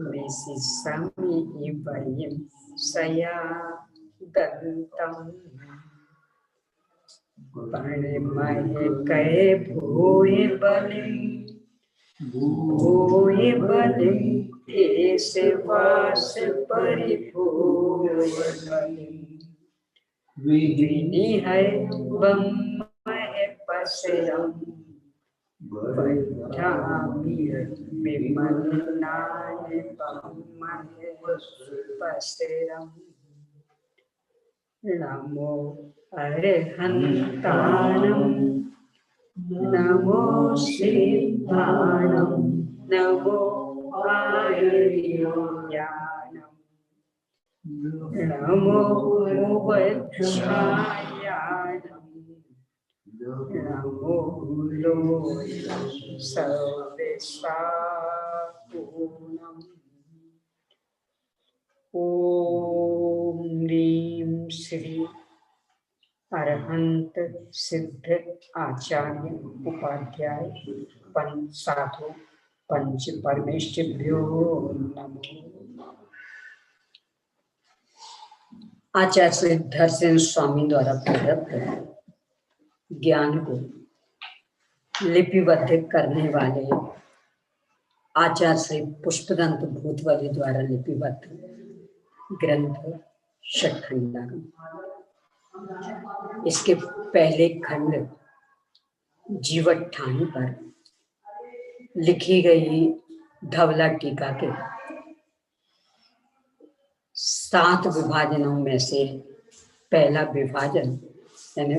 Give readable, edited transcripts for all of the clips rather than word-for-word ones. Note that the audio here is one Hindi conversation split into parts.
विशिष्टमिवयं सया दन्तं परिमहे कै भूय बलिं केशवास परिभूय बलिं विनिहय बम्महे पशरं वैठामीय विमलनाय बम्महे पशरं नमो अरिहन्तानं नमो सिद्धानं नमो आयुर्यानं नमो वज्रायानं नमो लोयं सर्वेशापूर्णम् ओम ह्रीं श्री अरहंत सिद्ध आचार्य उपाध्याय पंच साधु पंच परमेष्ठिभ्यो नमो। आचार्य सिद्धर सेन स्वामी द्वारा प्रदत्त ज्ञान को लिपिबद्ध करने वाले आचार्य श्री पुष्पदंत भूतवली द्वारा लिपिबद्ध ग्रंथ षटखंडागम। इसके पहले खंड जीवठानी पर लिखी गई धवला टीका के 7 विभाजनों में से पहला विभाजन यानी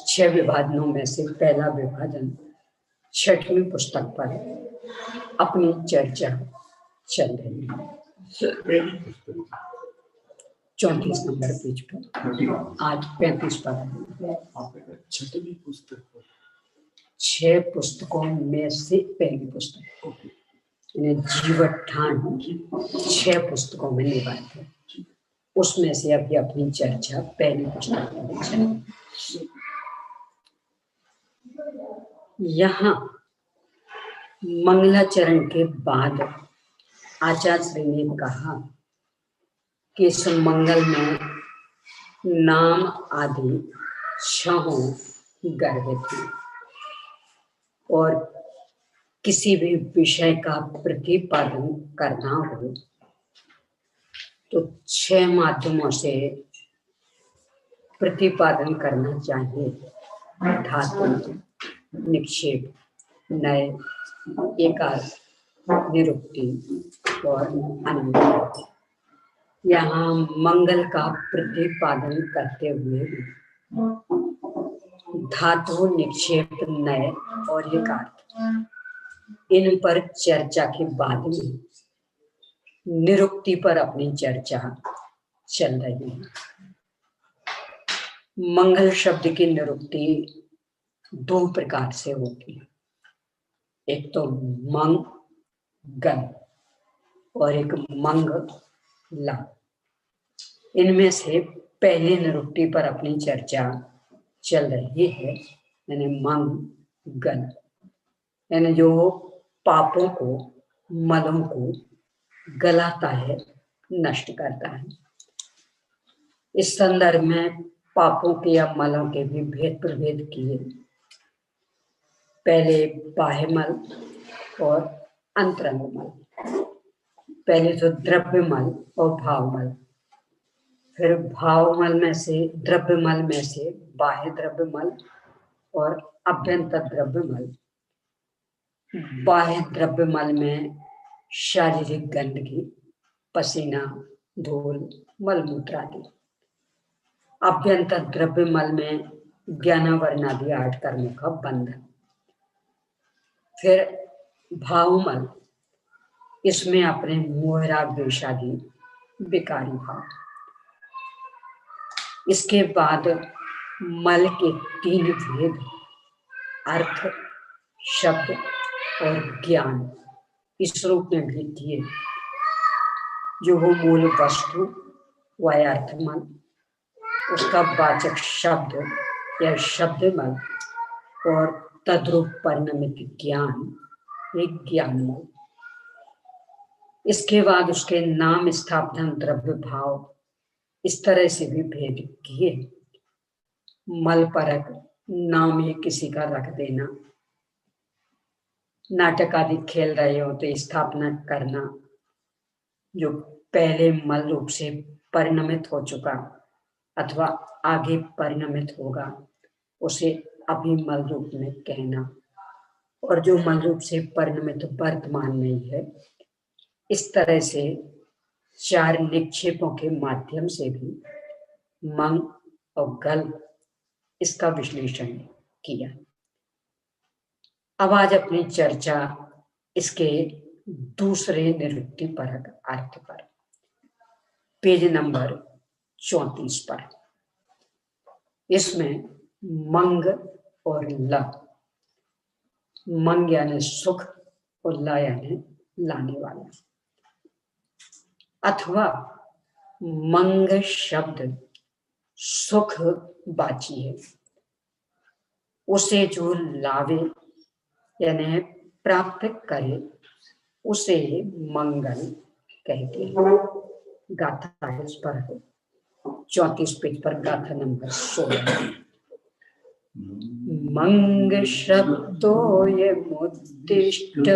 6 विभाजनों में से पहला विभाजन 6वीं पुस्तक पर अपनी चर्चा चल रही है। 34 नंबर पेज पर आज 35 पर 6 पुस्तकों में से पहली पुस्तक जीवठान 6 पुस्तकों में निबद्ध है। उसमें से अभी अपनी चर्चा पहली पुस्तक में चलेगी। यहाँ मंगलाचरण के बाद आचार्य श्री ने कहा कि इस मंगल में नाम आदि 6 गर्भित हैं और किसी भी विषय का प्रतिपादन करना हो तो 6 माध्यमों से प्रतिपादन करना चाहिए। धातु, निक्षेप, नय, एकार, निरुक्ति और अन्य। यहाँ मंगल का प्रतिपादन करते हुए धातु, निक्षेप, नय और एकार इन पर चर्चा के बाद में निरुक्ति पर अपनी चर्चा चल रही है। मंगल शब्द की निरुक्ति 2 प्रकार से होती है, एक तो मंगल और एक मंगला। इनमें से पहली निरुक्ति पर अपनी चर्चा चल रही है, यानी मंगल यानी जो पापों को, मलों को गलाता है, नष्ट करता है। इस संदर्भ में पापों के या मलों के भी भेद प्रभेद किए। पहले बाह्य मल और अंतरंग मल। पहले तो द्रव्य मल और भाव मल, फिर भाव मल में से, द्रव्य मल में से बाह्य द्रव्य मल और अभ्यंतर द्रव्य मल। बाह्य द्रव्य मल में शारीरिक गंदगी, पसीना, धूल, मलमूत्र आदि। अभ्यंतर द्रव्य मल में ज्ञानावरण आदि 8 कर्मों का बंधन। फिर भावमल, इसमें अपने मोह राग द्वेष आदि विकारी भाव। इसके बाद मल के 3 भेद, अर्थ, शब्द और ज्ञान इस रूप में भी दिए। जो वो मूल वस्तु वह अर्थमल, उसका वाचक शब्द या शब्दमल और तद्रूप परिणमित ज्ञान एक ज्ञानमल। इसके बाद उसके नाम, स्थापना, द्रव्य भाव इस तरह से भी भेद किए। मल परक नाम ही किसी का रख देना, नाटक आदि खेल रहे हो तो स्थापना करना, जो पहले मल रूप से परिणमित हो चुका अथवा आगे परिणमित होगा उसे अभी मल रूप में कहना, और जो मल रूप से परिणमित वर्तमान में ही है। इस तरह से 4 निक्षेपों के माध्यम से भी मंग और गल इसका विश्लेषण किया। अब आज अपनी चर्चा इसके दूसरे निरुक्ति परक अर्थ पर, पेज नंबर 34 पर। इसमें मंग और ल, मंग यानी सुख और ल यानी लाने वाला, अथवा मंग शब्द सुख बाची है, उसे जो लावे यानी प्राप्त करे उसे मंगल कहते हैं। गाथा है इस पर 34 पेज पर, गाथा नंबर 16। मंग शब्दो ये मुद्दिष्ट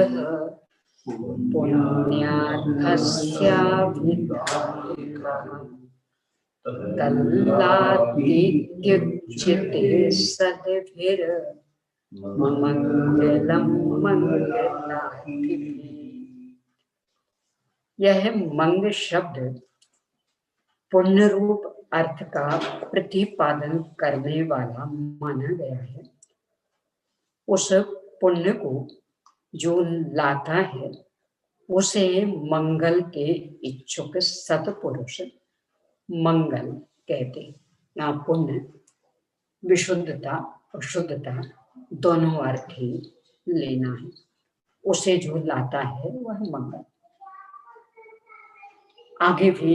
तल्लादित्युच्यते सद्भिर मंगलम मंगलाभिः। यह मंग शब्द पुण्य रूप अर्थ का प्रतिपादन करने वाला माना गया है। उस पुण्य को जो लाता है उसे मंगल के इच्छुक सत्पुरुष मंगल कहते हैं। यहाँ पुण्य विशुद्धता और शुद्धता दोनों अर्थ ही लेना है। उसे जो लाता है वह मंगल। आगे भी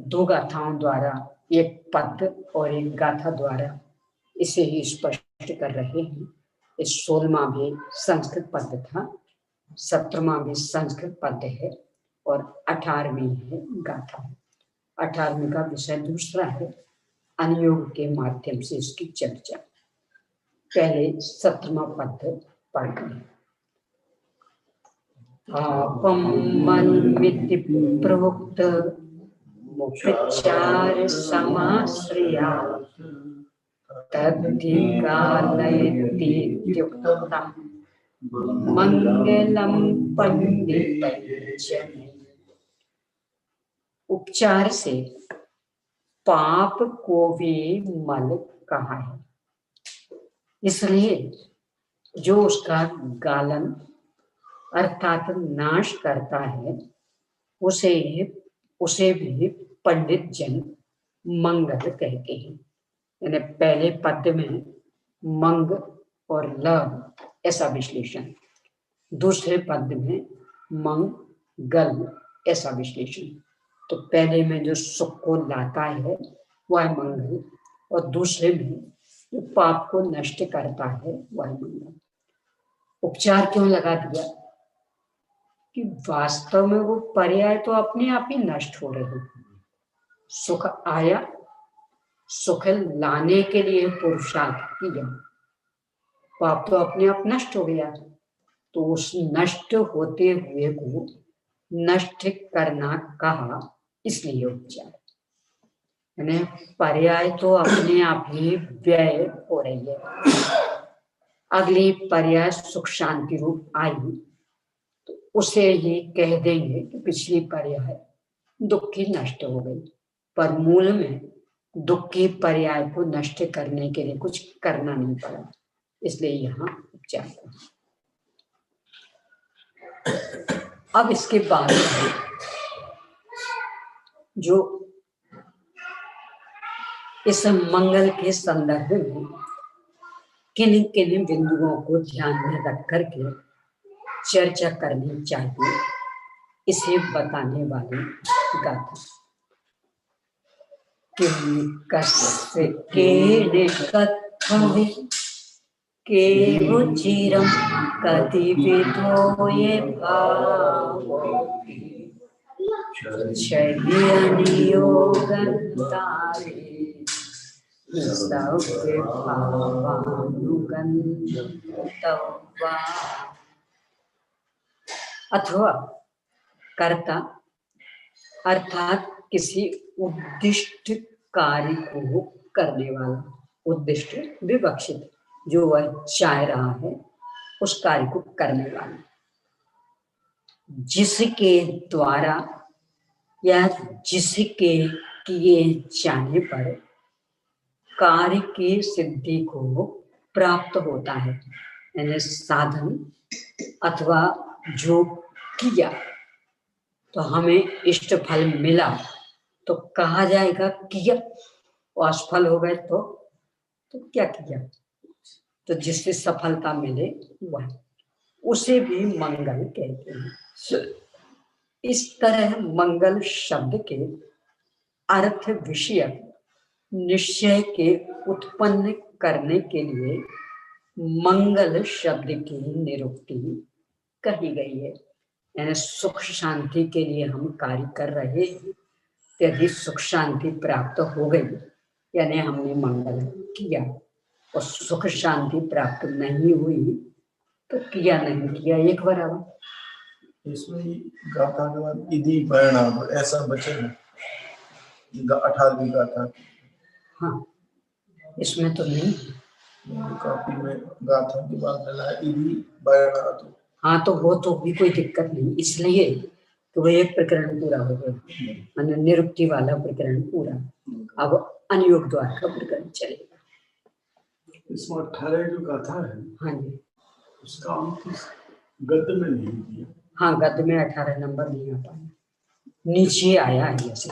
2 गाथाओं द्वारा, एक पद और एक गाथा द्वारा इसे ही स्पष्ट कर रहे हैं। इस 16वां भी संस्कृत पद था, 17वां भी संस्कृत पद है और 18वीं है गाथा है। 18वीं का विषय दूसरा है, अनुयोग के माध्यम से इसकी चर्चा। पहले 17वां पद पढ़कर। पापम मन्मिति प्रोक्त मुपचार समाश्रया तद्धिकालयतीत्युक्तम् मंगलम पंडितजन। उपचार से पाप को भी मल कहा है, इसलिए जो उसका गालन अर्थात नाश करता है उसे भी पंडित जन मंगल कहते हैं। यानी पहले पद में मंग और ल ऐसा विश्लेषण, दूसरे पद में मंग गल ऐसा विश्लेषण। तो पहले में जो सुख को लाता है वह मंगल, और दूसरे में जो पाप को नष्ट करता है वह मंगल। उपचार क्यों लगा दिया? कि वास्तव में वो पर्याय तो अपने आप ही नष्ट हो रहे हैं। सुख आया, सुख लाने के लिए पुरुषार्थ किया, पाप तो अपने आप नष्ट हो गया। तो उस नष्ट होते हुए को नष्ट करना कहा, इसलिए उपचार। यानी पर्याय तो अपने आप ही व्यय हो रही है। अगली पर्याय सुख शांति रूप आई तो उसे ही कह देंगे कि पिछली पर्याय दुख की नष्ट हो गई, पर मूल में दुख की पर्याय को नष्ट करने के लिए कुछ करना नहीं पड़ा, इसलिए यहाँ उपचार। अब इसके बाद जो इस मंगल के संदर्भ में किन किन बिंदुओं को ध्यान में रख करके चर्चा करनी चाहिए, इसे बताने वाली गाथा। कस्य केन कथमि केवचिरं कतिविधो ये भावो क्षयनियोगन्तारे सव्यभावानुगन्तव्या। अथवा कर्ता अर्थात किसी उद्दिष्ट कार्य को करने वाला, उद्दिष्ट विवक्षित, जो वह चाह रहा है उस कार्य को करने वाला, जिसके द्वारा या जिसके किए जाने पर कार्य की सिद्धि को प्राप्त होता है, यानी साधन अथवा जो किया तो हमें इष्ट फल मिला तो कहा जाएगा किया, और असफल हो गए तो क्या किया। तो जिससे सफलता मिले वह, उसे भी मंगल कहते हैं। इस तरह मंगल शब्द के अर्थ विषय निश्चय के उत्पन्न करने के लिए मंगल शब्द की निरुक्ति कही गई है। यानी सुख शांति के लिए हम कार्य कर रहे हैं, यदि सुख शांति प्राप्त हो गई यानी हमने मंगल किया, और सुख शांति प्राप्त नहीं हुई तो किया नहीं किया एक बराबर। इसमें गाथा के बाद इधि परिणाम ऐसा बचे है 18वीं गाथा। हाँ, इसमें तो नहीं, कॉपी में गाथा के बाद मिला इधि परिणाम। हाँ, तो वो तो भी कोई दिक्कत नहीं, इसलिए तो वो एक प्रकरण पूरा हो गया, मैंने निरुक्ति वाला प्रकरण पूरा। अब अनियोग द्वार का प्रकरण चलेगा। इसमें 18 जो गाथा है, हाँ जी, उसका गद्य में नहीं दिया। हाँ, गद्य में 18 नंबर नहीं आ पाया, नीचे आया है जैसे,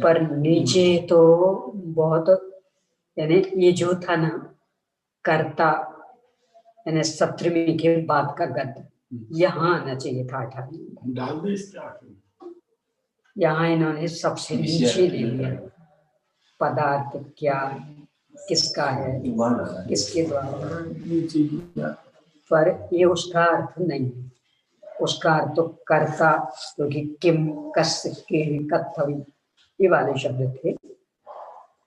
पर नीचे तो बहुत, यानी ये जो था ना कर्ता, यानी 17वीं के बाद का गद्य यहाँ आना चाहिए था 18 डाल दे इसके आखिर। यहाँ इन्होंने सबसे नीचे ले लिया, पदार्थ क्या किसका है, किसके द्वारा, पर ये उसका अर्थ नहीं है। उसका अर्थ तो कर्ता, क्योंकि किम कस्य के कथवी ये वाले शब्द थे,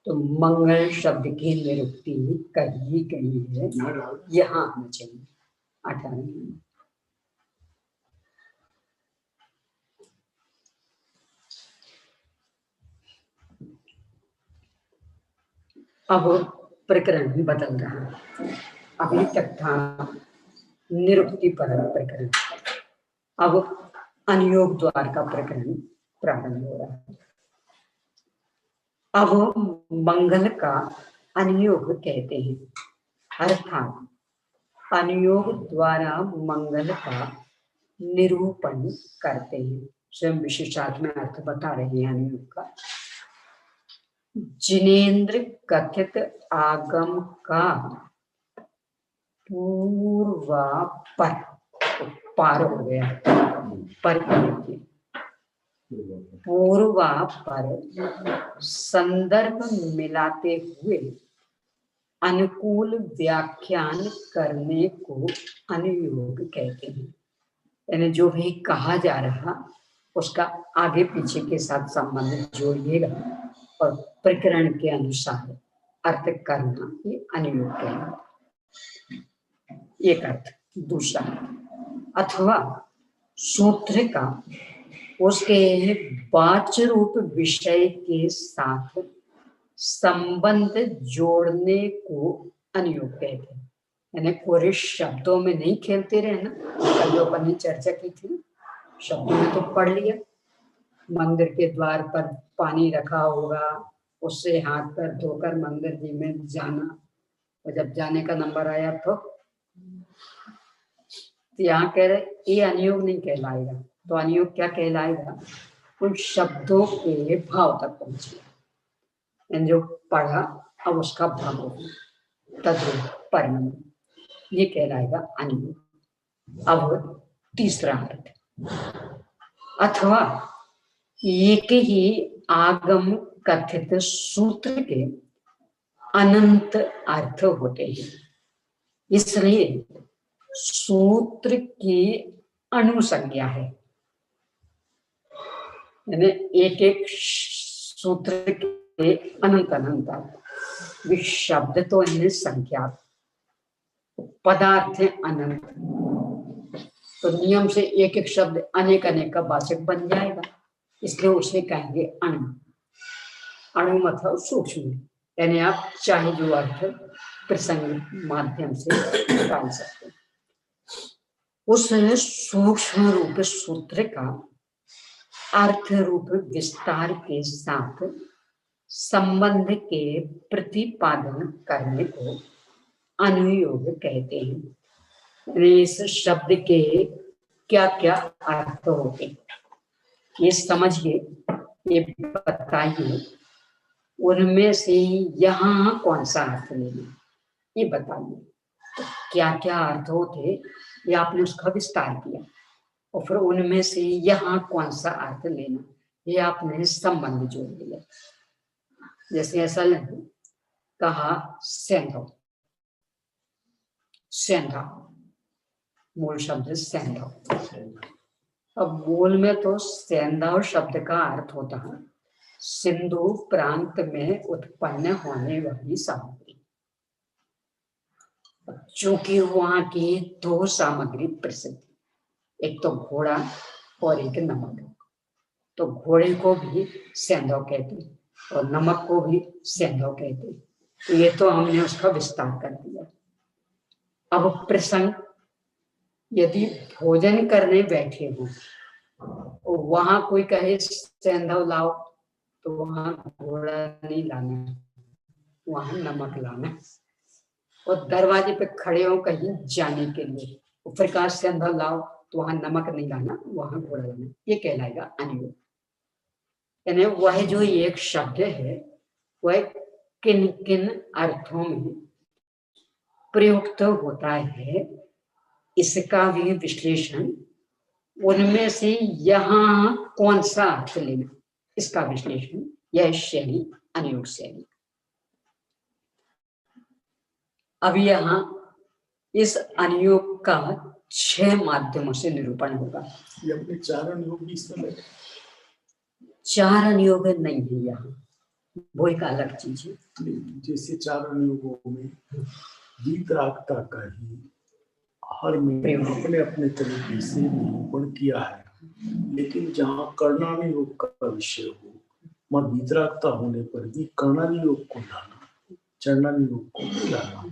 तो मंगल शब्द की निरुक्ति कही गई है, यहाँ आना चाहिए 18। अब प्रकरण बदल रहा है, अभी तक था निरुक्ति पर प्रकरण, अब अनियोग द्वार का प्रकरण प्रारंभ हो रहा है। अब मंगल का अनियोग कहते हैं, अर्थात अनियोग द्वारा मंगल का निरूपण करते हैं। स्वयं विशेषार्थ में अर्थ बता रहे हैं अनियोग का। जिनेन्द्र कथित आगम का पूर्वापर, पार हो गया, पर पूर्वापर संदर्भ मिलाते हुए अनुकूल व्याख्यान करने को अनुयोग कहते हैं। यानी जो भी कहा जा रहा उसका आगे पीछे के साथ संबंध जोड़िएगा और प्रकरण के अनुसार अर्थ करना, ये अनुयोग कहना, एक अर्थ। दूसरा, अथवा सूत्र का उसके वाच्य रूप विषय के साथ संबंध जोड़ने को अनुयोग कहते हैं। यानी पूरे शब्दों में नहीं खेलते रहना, कल जो अपन ने चर्चा की थी, शब्दों में तो पढ़ लिया, मंदिर के द्वार पर पानी रखा होगा, उससे हाथ पैर धोकर मंदिर जी में जाना, और जब जाने का नंबर आया तो यहाँ कह रहे ये अनुयोग नहीं कहलाएगा, तो अनुयोग क्या कहलाएगा, उन शब्दों के भाव तक पहुंचे, जो पढ़ा अब उसका भाव होगा, तद्रूप परिणाम, ये कहलाएगा अनुयोग। अब तीसरा अर्थ, अथवा एक ही आगम कथित सूत्र के अनंत अर्थ होते हैं, इसलिए सूत्र की अनुसंज्ञा है। यानी एक एक सूत्र के अनंत अनंत अर्थ। शब्द तो इन्हें संख्या, पदार्थ है अनंत, तो नियम से एक एक शब्द अनेक अनेक का वाचक बन जाएगा, इसलिए उसे कहेंगे अणु। अणु मतलब सूक्ष्म, यानी आप चाहे जो अर्थ प्रसंग माध्यम से निकाल सकते हैं। उस सूक्ष्म रूप सूत्र का अर्थ रूप विस्तार के साथ संबंध के प्रतिपादन करने को अनुयोग कहते हैं। इस शब्द के क्या क्या अर्थ होते हैं ये समझिए, ये बताइए, उनमें से यहाँ कौन सा अर्थ लेना ये बताइए। तो क्या क्या अर्थ होते ये आपने उसका विस्तार किया, और फिर उनमें से यहाँ कौन सा अर्थ लेना ये आपने संबंध जोड़ दिया। जैसे ऐसा कहा सेंधव, सेंधव मूल शब्द सेंधव। अब मूल में तो सेंधव शब्द का अर्थ होता है सिंधु प्रांत में उत्पन्न होने वाली सामग्री। चूंकि वहां की दो सामग्री प्रसिद्ध, एक तो घोड़ा और एक नमक, तो घोड़े को भी सेंधव कहते और नमक को भी सेंधव कहते। तो ये तो हमने उसका विस्तार कर दिया। अब प्रसंग, यदि भोजन करने बैठे हो वहां कोई कहे सेंधव लाओ, तो वहां घोड़ा नहीं लाना, वहां नमक लाना। और दरवाजे पे खड़े हो कहीं जाने के लिए, प्रकाश सेंधव लाओ, तो वहां नमक नहीं लाना, वहां घोड़ा लाना, ये कहलाएगा अनुयोग। यानी वह जो एक शब्द है वह किन किन अर्थों में प्रयुक्त होता है, इसका भी विश्लेषण, उनमें से यहाँ कौन सा अर्थ लेना इसका विश्लेषण, यह शैली अनुयोग शैली। अब यहाँ इस अनुयोग का 6 माध्यमों से निरूपण होगा। ये अपने 4 अनुयोग भी इसमें 4 अनुयोग नहीं है यहाँ, वो एक अलग चीज है। जैसे 4 अनुयोगों में वीतरागता का ही हर में अपने अपने तरीके से निरूपण किया है, लेकिन जहाँ कर्णानुयोग का विषय हो, वहाँ वीतरागता होने पर भी कर्णानुयोग को लाना, चरणानुयोग को नहीं लाना,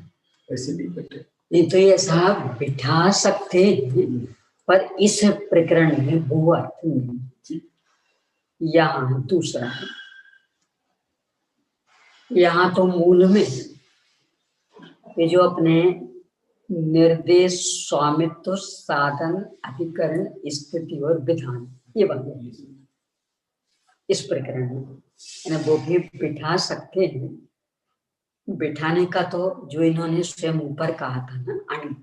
ऐसे नहीं बैठे। नहीं तो ये साहब बिठा सकते हैं, पर इस प्रकरण में वो अर्थ नहीं। यहाँ दूसरा है, यहाँ तो मूल में ये जो अपने निर्देश, स्वामित्व, साधन, अधिकरण, स्थिति और विधान, ये बन गए इस प्रकरण में। वो भी बिठा सकते हैं। बिठाने का तो जो इन्होंने स्वयं ऊपर कहा था ना, अणु,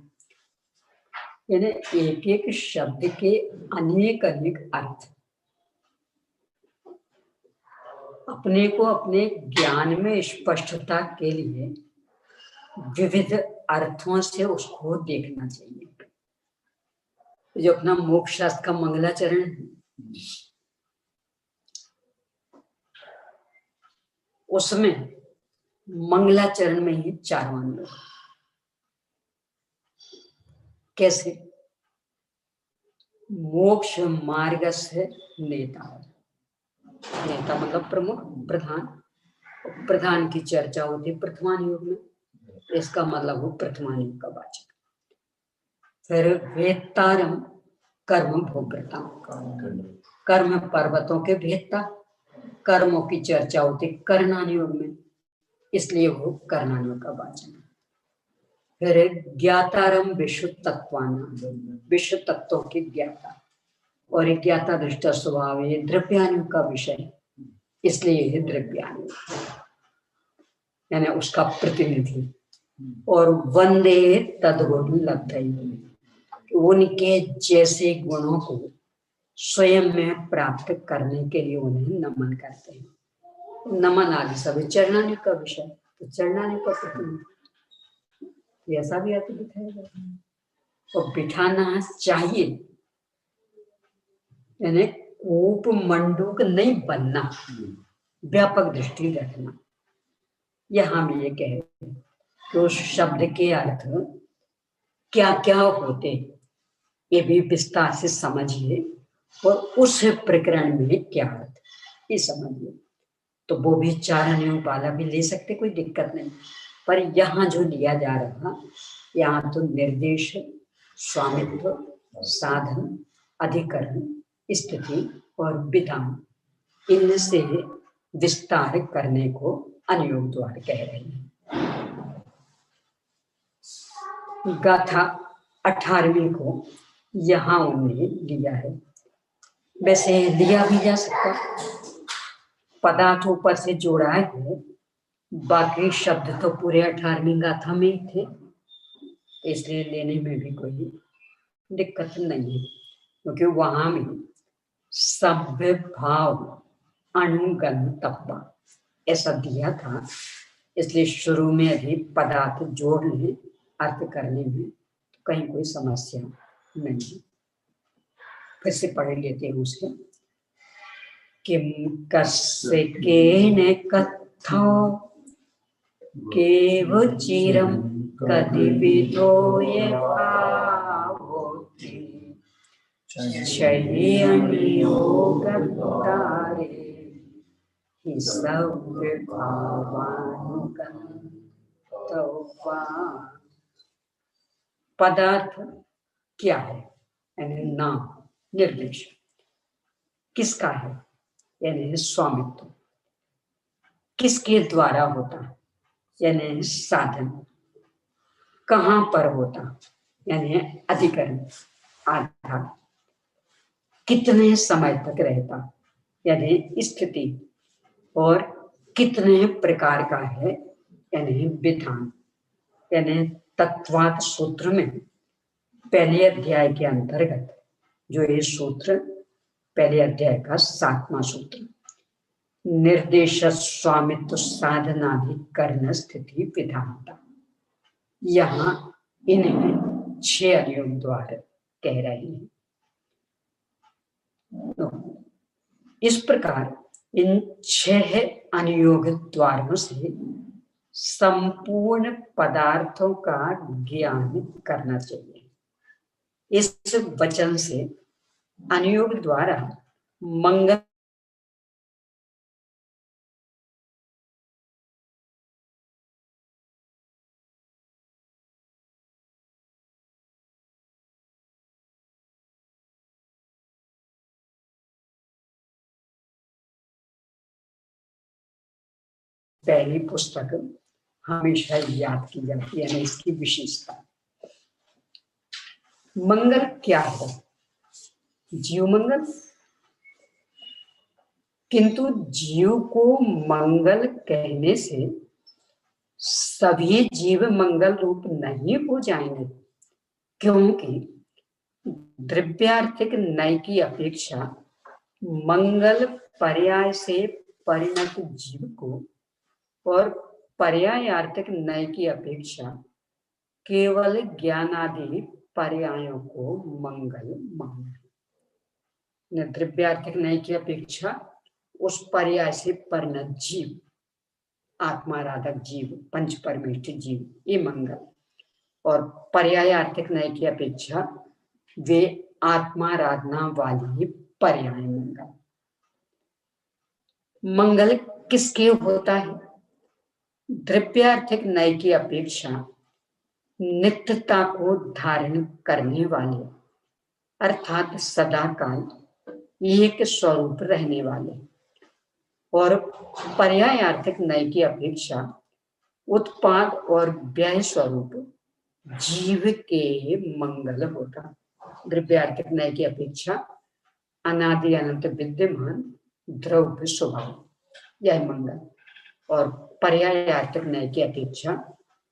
यानी एक एक शब्द के अनेक अनेक अर्थ, अपने को अपने ज्ञान में स्पष्टता के लिए विविध अर्थों से उसको देखना चाहिए। जो अपना मोक्ष शास्त्र का मंगलाचरण, उसमें मंगलाचरण में ही 4 अनुयोग। कैसे? मोक्ष मार्ग से नेता, नेता मतलब प्रमुख, प्रधान, प्रधान की चर्चा होती प्रथमानुयोग में, इसका मतलब वो प्रथमानुयोग का वाचक। फिर वेत्तारम कर्म भोक्ता, कर्म पर्वतों के भेदता, कर्मों की चर्चा होती कर्णानुयोग में, इसलिए वो कर्णानुयोग का वाचक। फिर ज्ञातारम विश्व तत्वाना, विश्व तत्वों की ज्ञाता, और एक ज्ञाता दृष्टा स्वभाव, ये द्रव्यानुयोग का विषय, इसलिए ये द्रव्यानुयोग यानी उसका प्रतिनिधि। और वंदे तद्गुण लब्धये, उनके जैसे गुणों को स्वयं में प्राप्त करने के लिए उन्हें नमन करते हैं। नमन आदि सभी चरणानुयोग का विषय, तो चरणानुयोग का प्रतिनिधि, ऐसा भी अर्थ दिखाया जाता है। और बिठाना चाहिए, यानी कूप मंडूक नहीं बनना, व्यापक दृष्टि रखना। यहाँ हम ये कह रहे हैं कि उस शब्द के अर्थ क्या क्या होते ये भी विस्तार से समझिए, और उस प्रकरण में क्या अर्थ ये समझिए। तो वो भी 4 अनियों वाला भी ले सकते, कोई दिक्कत नहीं। पर यहाँ जो लिया जा रहा, यहाँ तो निर्देश, स्वामित्व, साधन, अधिकरण, स्थिति और विधान, इनसे विस्तार करने को अनियोग द्वार कह रहे हैं। गाथा 18वीं को यहाँ उन्होंने लिया है। वैसे लिया भी जा सकता, पदार्थ ऊपर से जोड़ा है, बाकी शब्द तो पूरे 18वीं गाथा में ही थे, इसलिए लेने में भी कोई दिक्कत नहीं है, क्योंकि वहां में सभ्य भाव अनुगण तप्पा ऐसा दिया था, इसलिए शुरू में अभी पदार्थ जोड़ लें अर्थ करने में कहीं कोई समस्या नहीं। फिर से पढ़ लेते हैं उसके। किम कस्य केन कथो केव चिरम कदिविदो ये भावोति क्षये अनियोगतारे हि सव्य भावानुगन्तव्या। पदार्थ क्या है, यानी नाम, निर्देश किसका है, यानी स्वामित्व, किसके द्वारा होता, यानी साधन, कहाँ पर होता, यानी अधिकरण, आधार, कितने समय तक रहता, यानी स्थिति, और कितने प्रकार का है, यानी विधान। यानी तत्वात् सूत्र में पहले अध्याय के अंतर्गत जो ये सूत्र, पहले अध्याय का 7वां सूत्र, निर्देश स्वामित्व साधनाधिकरण स्थिति विधानता, यहाँ इन्हें 6 अनियोग द्वार कह रहे हैं। तो इस प्रकार इन 6 अनियोग द्वारों से संपूर्ण पदार्थों का ज्ञान करना चाहिए। इस वचन से अनियोग द्वारा मंगल पहली पुस्तक हमेशा याद की जाती है, इसकी विशेषता। मंगल क्या है, जीव मंगल, किंतु जीव को मंगल कहने से सभी जीव मंगल रूप नहीं हो जाएंगे, क्योंकि द्रव्यार्थिक नय की अपेक्षा मंगल पर्याय से परिणत जीव को और पर्यायार्थिक नय की अपेक्षा केवल ज्ञानादि पर्यायों को मंगल मानना। द्रव्यार्थिक नय की अपेक्षा उस पर्याय से परिणत जीव, आत्माराधक जीव, पंच परमेष्ठ जीव, ये मंगल, और पर्यायार्थिक नय की अपेक्षा वे आत्माराधना वाली पर्याय मंगल। मंगल किसके होता है, द्रव्यार्थिक नय की अपेक्षा नित्यता को धारण करने वाले, अर्थात सदाकाल एक स्वरूप रहने वाले, और पर्यायार्थिक नय की अपेक्षा उत्पाद और व्यय स्वरूप जीव के मंगल होता। द्रव्यार्थिक नय की अपेक्षा अनादि अनंत विद्यमान द्रव्य स्वभाव, यह मंगल, और पर्यायार्थिक नय की अपेक्षा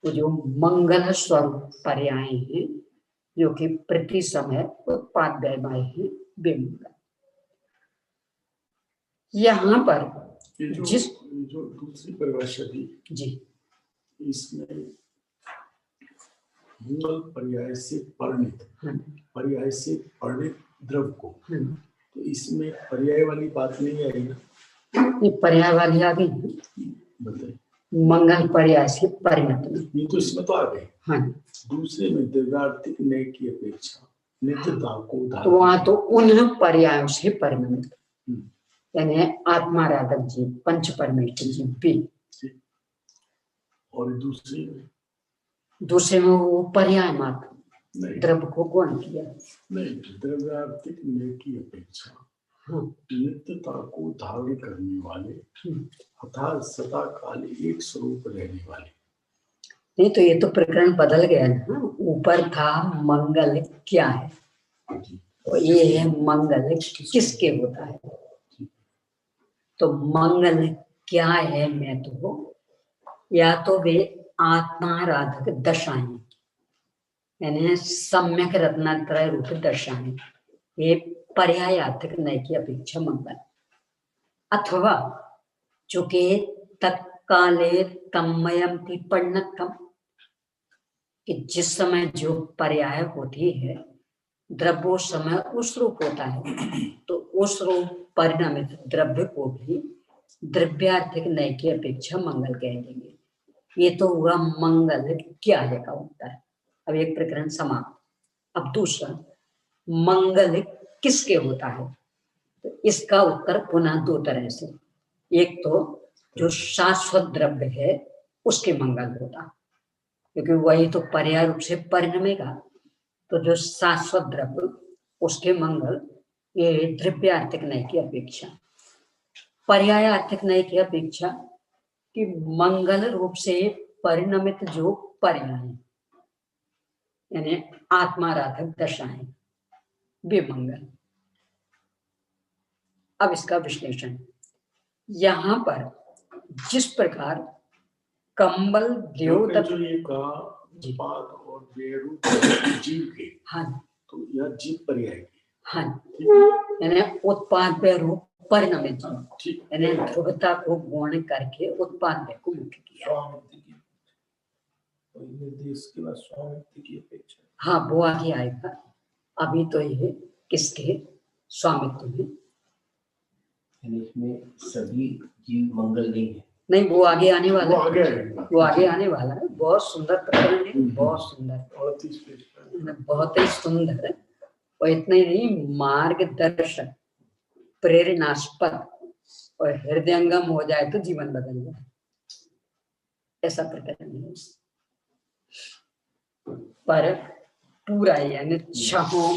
वो जो मंगल स्वरूप पर्याय हैं, जो कि प्रति समय उत्पाद व्यय हैं, वे मंगल। यहाँ पर जिस जो दूसरी परिभाषा दी जी, इसमें मंगल पर्याय से परिणित, पर्याय से परिणित द्रव्य को तो इसमें पर्याय वाली बात नहीं आई ना? ये पर्याय वाली आ गई, बताइए। मंगल पर्याय से परिणत में। नहीं तो इसमें तो आ गए। हाँ, दूसरे में द्रव्यार्थिक न्याय की अपेक्षा नित्यता को तो वहां तो उन पर्यायों से परिणमित, हम्म। यानी आत्माराधक जीव, पंच परमेष्ठ जीव भी। और दूसरे में वो पर्याय मात्र नहीं, द्रव्य को गौण किया। नहीं, द्रव्यार्थिक न्याय की अपेक्षा नित्यता को धारण करने वाले अर्थात सदा काल एक स्वरूप रहने वाले। नहीं तो ये तो प्रकरण बदल गया ना। ऊपर था मंगल क्या है, तो ये है मंगल किसके होता है। तो मंगल क्या है मैं तो, या तो वे आत्माराधक दशाएं, यानी सम्यक रत्नात्रय रूप दशाएं, ये पर्यायार्थक नय की अपेक्षा मंगल, अथवा चूंकि तत्काले तन्मयंति परिणतम, कि जिस समय जो पर्याय होती है द्रव्य समय उस रूप होता है, तो उस रूप परिणामित द्रव्य को भी द्रव्यार्थिक नय की अपेक्षा मंगल कह देंगे। ये तो हुआ मंगल क्या है का उत्तर। अब एक प्रकरण समाप्त। अब दूसरा, मंगल किसके होता है, तो इसका उत्तर पुनः दो तरह से। एक तो जो शाश्वत द्रव्य है उसके मंगल होता, क्योंकि वही तो पर्याय रूप से परिणमेगा। तो जो शाश्वत द्रव्य उसके मंगल, ये द्रव्यार्थिक नय की अपेक्षा। पर्यायार्थिक नय की अपेक्षा कि मंगल रूप से परिणमित जो पर्याय यानी आत्माराधक दशाएं, वे मंगल। अब इसका विश्लेषण, यहां पर जिस प्रकार कंबल देवदत्त जो ये कहा उत्पाद और जीव के, हाँ, तो यह जीव पर्याय की, हाँ, यानी उत्पाद रूप परिणमित जीव, यानी ध्रुवता को गौण करके उत्पाद को मुख्य किया। इसके बाद स्वामित्व की अपेक्षा, हाँ वो आगे आएगा। अभी तो ये किसके स्वामित्व में, इसमें सभी जीव मंगल नहीं है। नहीं वो आगे आने वाला वो आगे आने वाला है। बहुत सुंदर प्रकरण है, बहुत सुंदर, बहुत ही सुंदर। और इतना ही नहीं, मार्गदर्शक, प्रेरणास्पद और हृदयंगम हो जाए तो जीवन बदल जाए, ऐसा प्रकरण है। पर पूरा यानी छहों,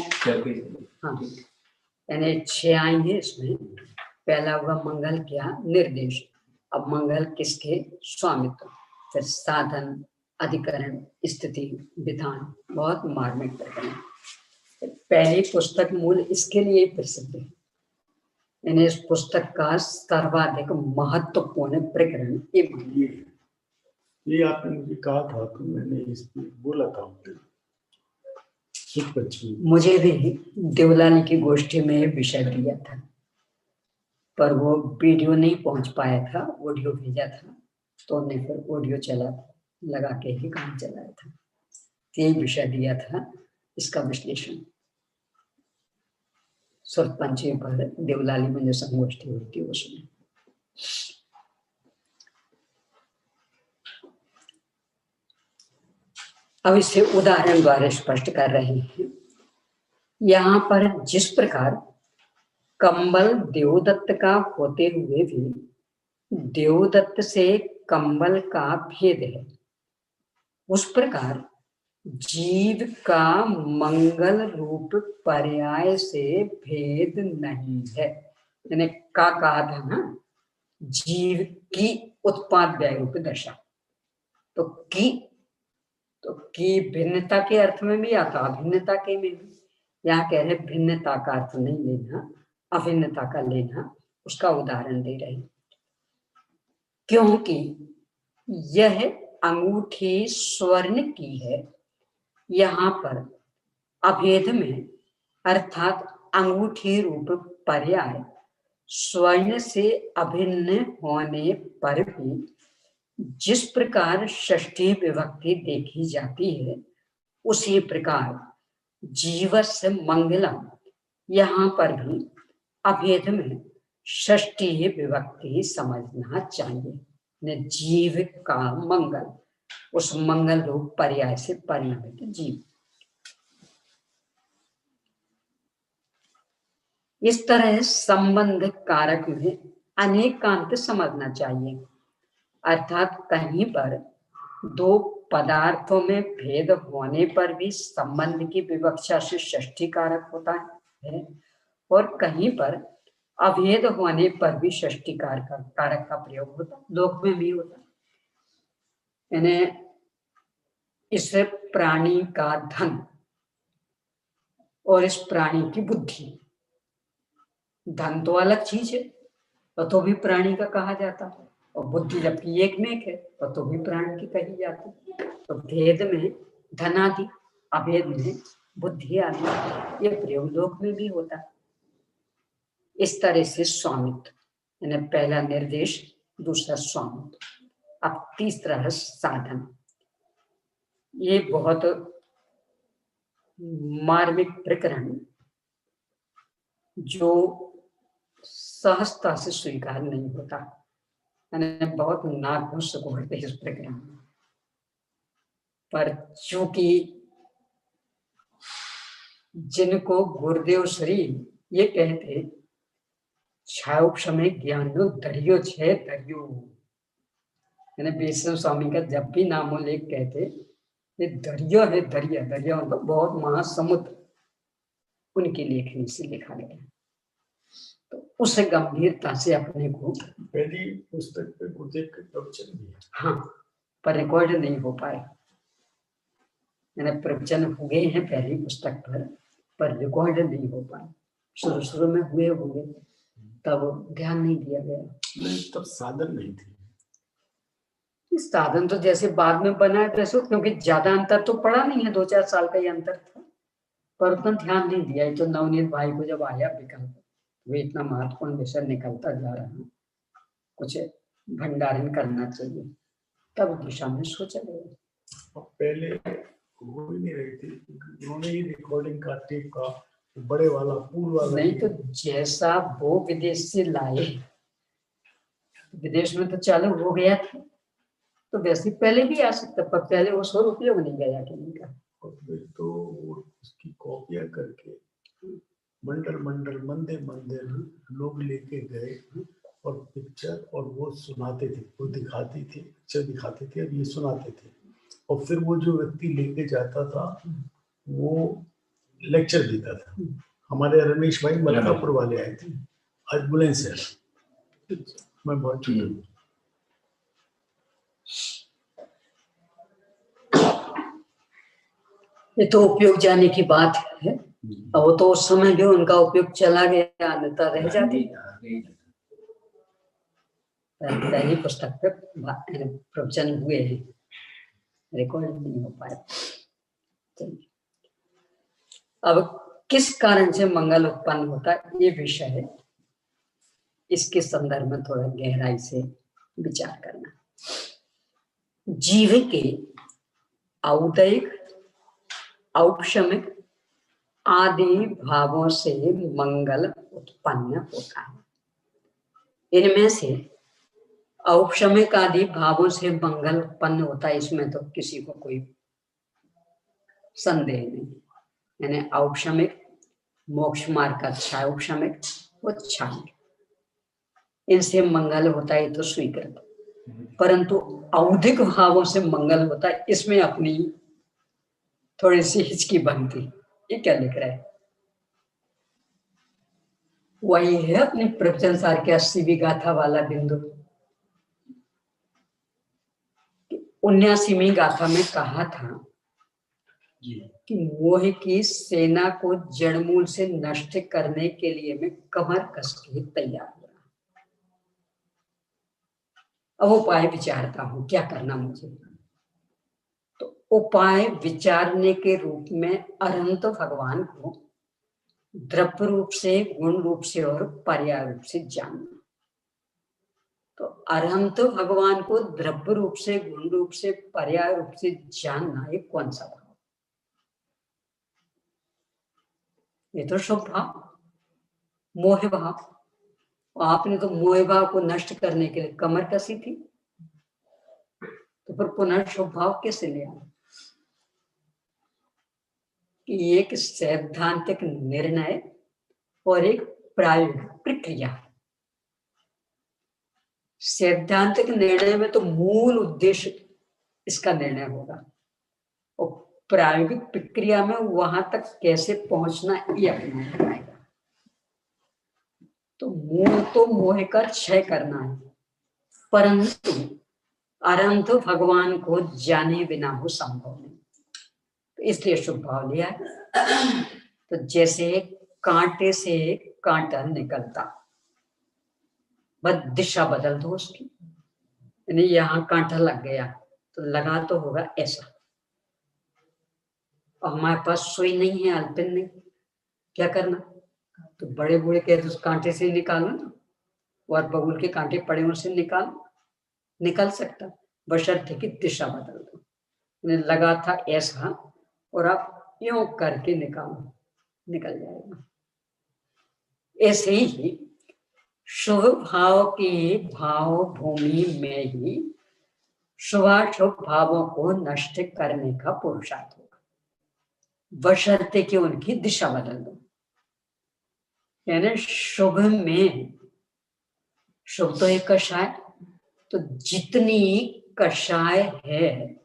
हाँ, यानी 6 आएंगे इसमें। पहला हुआ मंगल क्या, निर्देश। अब मंगल किसके स्वामित्व, फिर साधन, अधिकरण, स्थिति, विधान। बहुत मार्मिक प्रकरण। पहली पुस्तक मूल इसके लिए प्रसिद्ध है, यानी इस पुस्तक का सर्वाधिक महत्वपूर्ण प्रकरण ये आपने मुझे कहा था तो मैंने इसमें बोला था। मुझे भी देवलाली की गोष्ठी में विषय दिया था, पर वो वीडियो नहीं पहुंच पाया था, ऑडियो भेजा था, तो हमने फिर ऑडियो चला लगा के ही काम चलाया था। यही विषय दिया था, इसका विश्लेषण सुर पंचमी पर देवलाली में जो संगोष्ठी होती है उसमें। अब इसे उदाहरण द्वारा स्पष्ट कर रहे हैं। यहाँ पर जिस प्रकार कंबल देवदत्त का होते हुए भी देवदत्त से कंबल का भेद है, उस प्रकार जीव का मंगल रूप पर्याय से भेद नहीं है। मैंने का कहा था ना, जीव की उत्पाद व्यय रूप दशा, तो की भिन्नता के अर्थ में भी आता, अभिन्नता के में भी। यहाँ कह रहे भिन्नता का अर्थ नहीं लेना, अभिन्नता का लेना, उसका उदाहरण दे रहे। क्योंकि यह अंगूठी स्वर्ण की है, यहाँ पर अभेद में अर्थात अंगूठी रूप पर्याय स्वर्ण से अभिन्न होने पर भी जिस प्रकार षष्ठी विभक्ति देखी जाती है, उसी प्रकार जीवस्य मंगलम यहाँ पर भी अभेद में षष्ठी विभक्ति समझना चाहिए। ने जीव का मंगल, उस मंगल रूप पर्याय से परिणमित जीव। इस तरह संबंध कारक में अनेकांत समझना चाहिए, अर्थात कहीं पर दो पदार्थों में भेद होने पर भी संबंध की विवक्षा से षष्ठी कारक होता है, और कहीं पर अभेद होने पर भी षष्ठी कारक का प्रयोग होता है। लोक में भी होता है। यानी इस प्राणी का धन और इस प्राणी की बुद्धि, धन तो अलग चीज है तो भी प्राणी का कहा जाता है, और बुद्धि जबकि एक में एक है तो भी प्राणी की कही जाती है। तो भेद में धन आदि, अभेद में बुद्धि आदि, ये प्रयोग लोक में भी होता है। इस तरह से स्वामित्व, यानी पहला निर्देश, दूसरा स्वामित्व। अब तीसरा है साधन। ये बहुत मार्मिक प्रकरण जो सहजता से स्वीकार नहीं होता, यानी बहुत नाक घुसते इस प्रकरण में। पर चूंकि जिनको गुरुदेव श्री ये कहते छायोक्षमे ज्ञानो दरियो छे दरियो, यानी वैष्णव स्वामी का जब भी नामोल्लेख कहते ये दरिया है, दरिया, दरिया मतलब बहुत महासमुद्र उनकी लेखनी से लिखा गया। तो उस गंभीरता से अपने को, पहली पुस्तक पे गुरुदेव के प्रवचन भी है, हाँ, पर रिकॉर्ड नहीं हो पाए। यानी प्रवचन हुए हैं पहली पुस्तक पर रिकॉर्ड नहीं हो पाए। शुरू में हुए होंगे, तब ध्यान नहीं दिया गया। नहीं, तब साधन नहीं थे। साधन तो जैसे बाद में बना है वैसे, क्योंकि ज्यादा अंतर तो पड़ा नहीं है, 2-4 साल का ही अंतर था, पर उतना ध्यान नहीं दिया। तो नवनीत भाई को जब आया विकल्प, वे इतना महत्वपूर्ण विषय निकलता जा रहा है, कुछ भंडारण करना चाहिए, तब दिशा में सोचा गया। पहले हो ही नहीं रही थी, उन्होंने ही रिकॉर्डिंग का टेप का बड़े वाला पूल वाला नहीं तो जैसा वो विदेश से लाए, विदेश में तो चालू हो गया था, तो वैसे पहले भी आ सकता, पर पहले वो स्वर उपयोग नहीं गया का। तो उसकी कॉपियां करके मंडल मंडल मंदिर मंदिर लोग लेके गए और पिक्चर, और वो सुनाते थे, वो दिखाती थी, पिक्चर दिखाते थे और ये सुनाते थे। और फिर वो जो व्यक्ति लेके जाता था वो लेक्चर देता था। हमारे रमेश भाई मलकापुर वाले आए थे, आज बुलेंस है, मैं बहुत छोटा हूँ। ये तो उपयोग जाने की बात है, और वो तो उस समय भी उनका उपयोग चला गया, अन्यथा रह जाती। पहली पुस्तक पे प्रवचन हुए हैं, रिकॉर्ड नहीं हो पाया। अब किस कारण से मंगल उत्पन्न होता है, ये विषय है, इसके संदर्भ में थोड़ा गहराई से विचार करना। जीव के औदैहिक, औक्षमिक आदि भावों से मंगल उत्पन्न होता है। इनमें से औक्षमिक आदि भावों से मंगल उत्पन्न होता है, इसमें तो किसी को कोई संदेह नहीं। यानी औक्षमिक, मोक्ष मार्ग का छायोक्षमिक, वो छाय, इनसे मंगल होता है तो स्वीकृत। परंतु औधिक भावों से मंगल होता है, इसमें अपनी थोड़ी सी हिचकी बनती। ये क्या लिख रहा है? वही है अपनी प्रवचन सार के 80वीं गाथा वाला बिंदु। 79वीं गाथा में कहा था कि मोह की सेना को जड़मूल से नष्ट करने के लिए मैं कमर कस के तैयार हो रहा। अब उपाय विचारता हूं, क्या करना मुझे। तो उपाय विचारने के रूप में अनंत भगवान को द्रव्य रूप से, गुण रूप से और पर्याय रूप से जानना। तो अनंत भगवान को द्रव्य रूप से, गुण रूप से, पर्याय रूप से जानना, ये कौन सा भाव? ये तो शुभ भाव। मोह भाव। आपने तो मोह भाव को नष्ट करने के लिए कमर कसी थी, तो फिर पुनः शुभ भाव कैसे ले आए? कि एक सैद्धांतिक निर्णय और एक प्रायोगिक प्रक्रिया। सैद्धांतिक निर्णय में तो मूल उद्देश्य इसका निर्णय होगा, और प्रायोगिक प्रक्रिया में वहां तक कैसे पहुंचना ये अपनाया जाएगा। तो मूल तो मोह का क्षय करना है, परंतु अरंत भगवान को जाने बिना वो संभव नहीं, तो इसलिए शुभ भाव लिया है। तो जैसे कांटे से कांटा निकलता, बस दिशा बदल दो उसकी, यानी यहाँ कांटा लग गया तो लगा तो होगा ऐसा, और हमारे पास सुई नहीं है, अल्पिन नहीं, क्या करना? तो बड़े बूढ़े कहते उस कांटे से निकालो ना, और बबूल के कांटे पड़े उनसे निकल सकता, बशर्ते कि दिशा बदल दो। लगा था ऐसा और आप यूं करके निकल जाएगा। ऐसे ही शुभ भाव की भाव भूमि में ही शुभाशुभ भावों को नष्ट करने का पुरुषार्थ होगा, बशर्ते कि उनकी दिशा बदल दो। यानी शुभ में, शुभ तो एक कषाय, तो जितनी कषाय है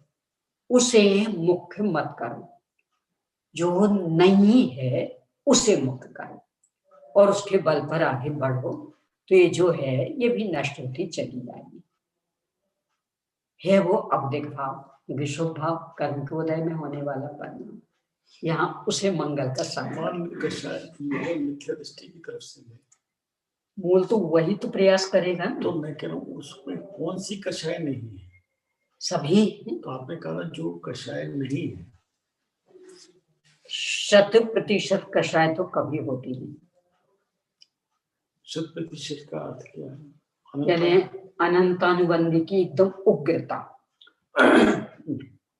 उसे मुख्य मत करो, जो नहीं है उसे मुक्त करो, और उसके बल पर आगे बढ़ो, तो ये जो है ये भी नष्ट होती चली जाएगी। है वो अवधिक भाव, क्योंकि शुभ भाव कर्म के उदय में होने वाला परिणाम, यहाँ उसे मंगल का सामान मिथ्या दृष्टि की तरफ से है। मूल तो वही तो प्रयास करेगा। तो मैं कह रहा हूँ उसमें कौन सी कषाय नहीं है? सभी। तो आपने कहा जो कषाय नहीं है, 100% कषाय तो कभी होती नहीं। 100% का अर्थ क्या है? यानी अनंतानुबंधी की एकदम उग्रता,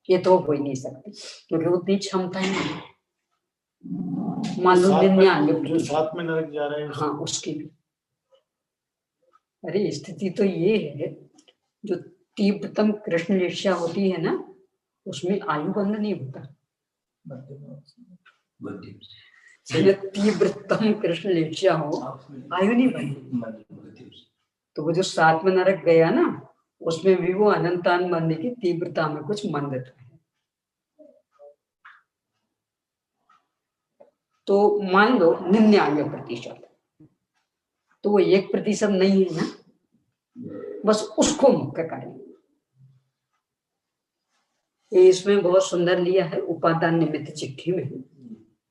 ये तो हो ही नहीं सकती, क्योंकि उतनी क्षमता ही नहीं। मान लो 99 जो 7 में नरक जा रहे हैं, हाँ उसकी भी। अरे स्थिति तो ये है, जो तीव्रतम कृष्ण ईर्ष्या होती है ना, उसमें आयु बंध नहीं होता। तीव्रतम कृष्ण ईर्ष्या हो, आयु नहीं बनती। तो वो जो 7 में नरक गया ना, उसमें भी वो अनंतानुबंधी की तीव्रता में कुछ मंदता है। तो मान लो 99%, तो वो 1% नहीं है ना, बस उसको मुक्त करें। ये इसमें बहुत सुंदर लिया है उपादान निमित्त चिट्ठी में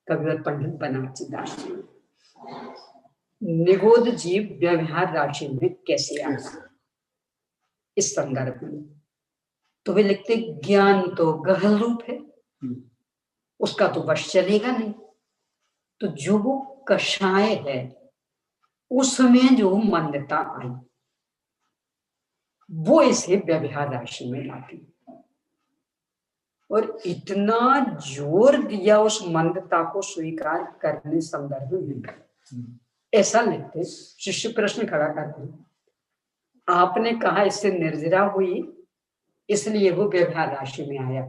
कविवर पंडित बनारसी दास जी। निगोद जीव व्यवहार राशि में कैसे आता इस संदर्भ में, तो वे लिखते ज्ञान तो गहन रूप है, उसका तो वश चलेगा नहीं। तो जो वो कषाय है उसमें जो मंदता आई वो इसे व्यवहार राशि में लाती, और इतना जोर दिया उस मंदता को स्वीकार करने संदर्भ में। ऐसा लिखते, शिष्य प्रश्न खड़ा करते, आपने कहा इससे निर्जरा हुई इसलिए वो व्यवहार राशि में आया,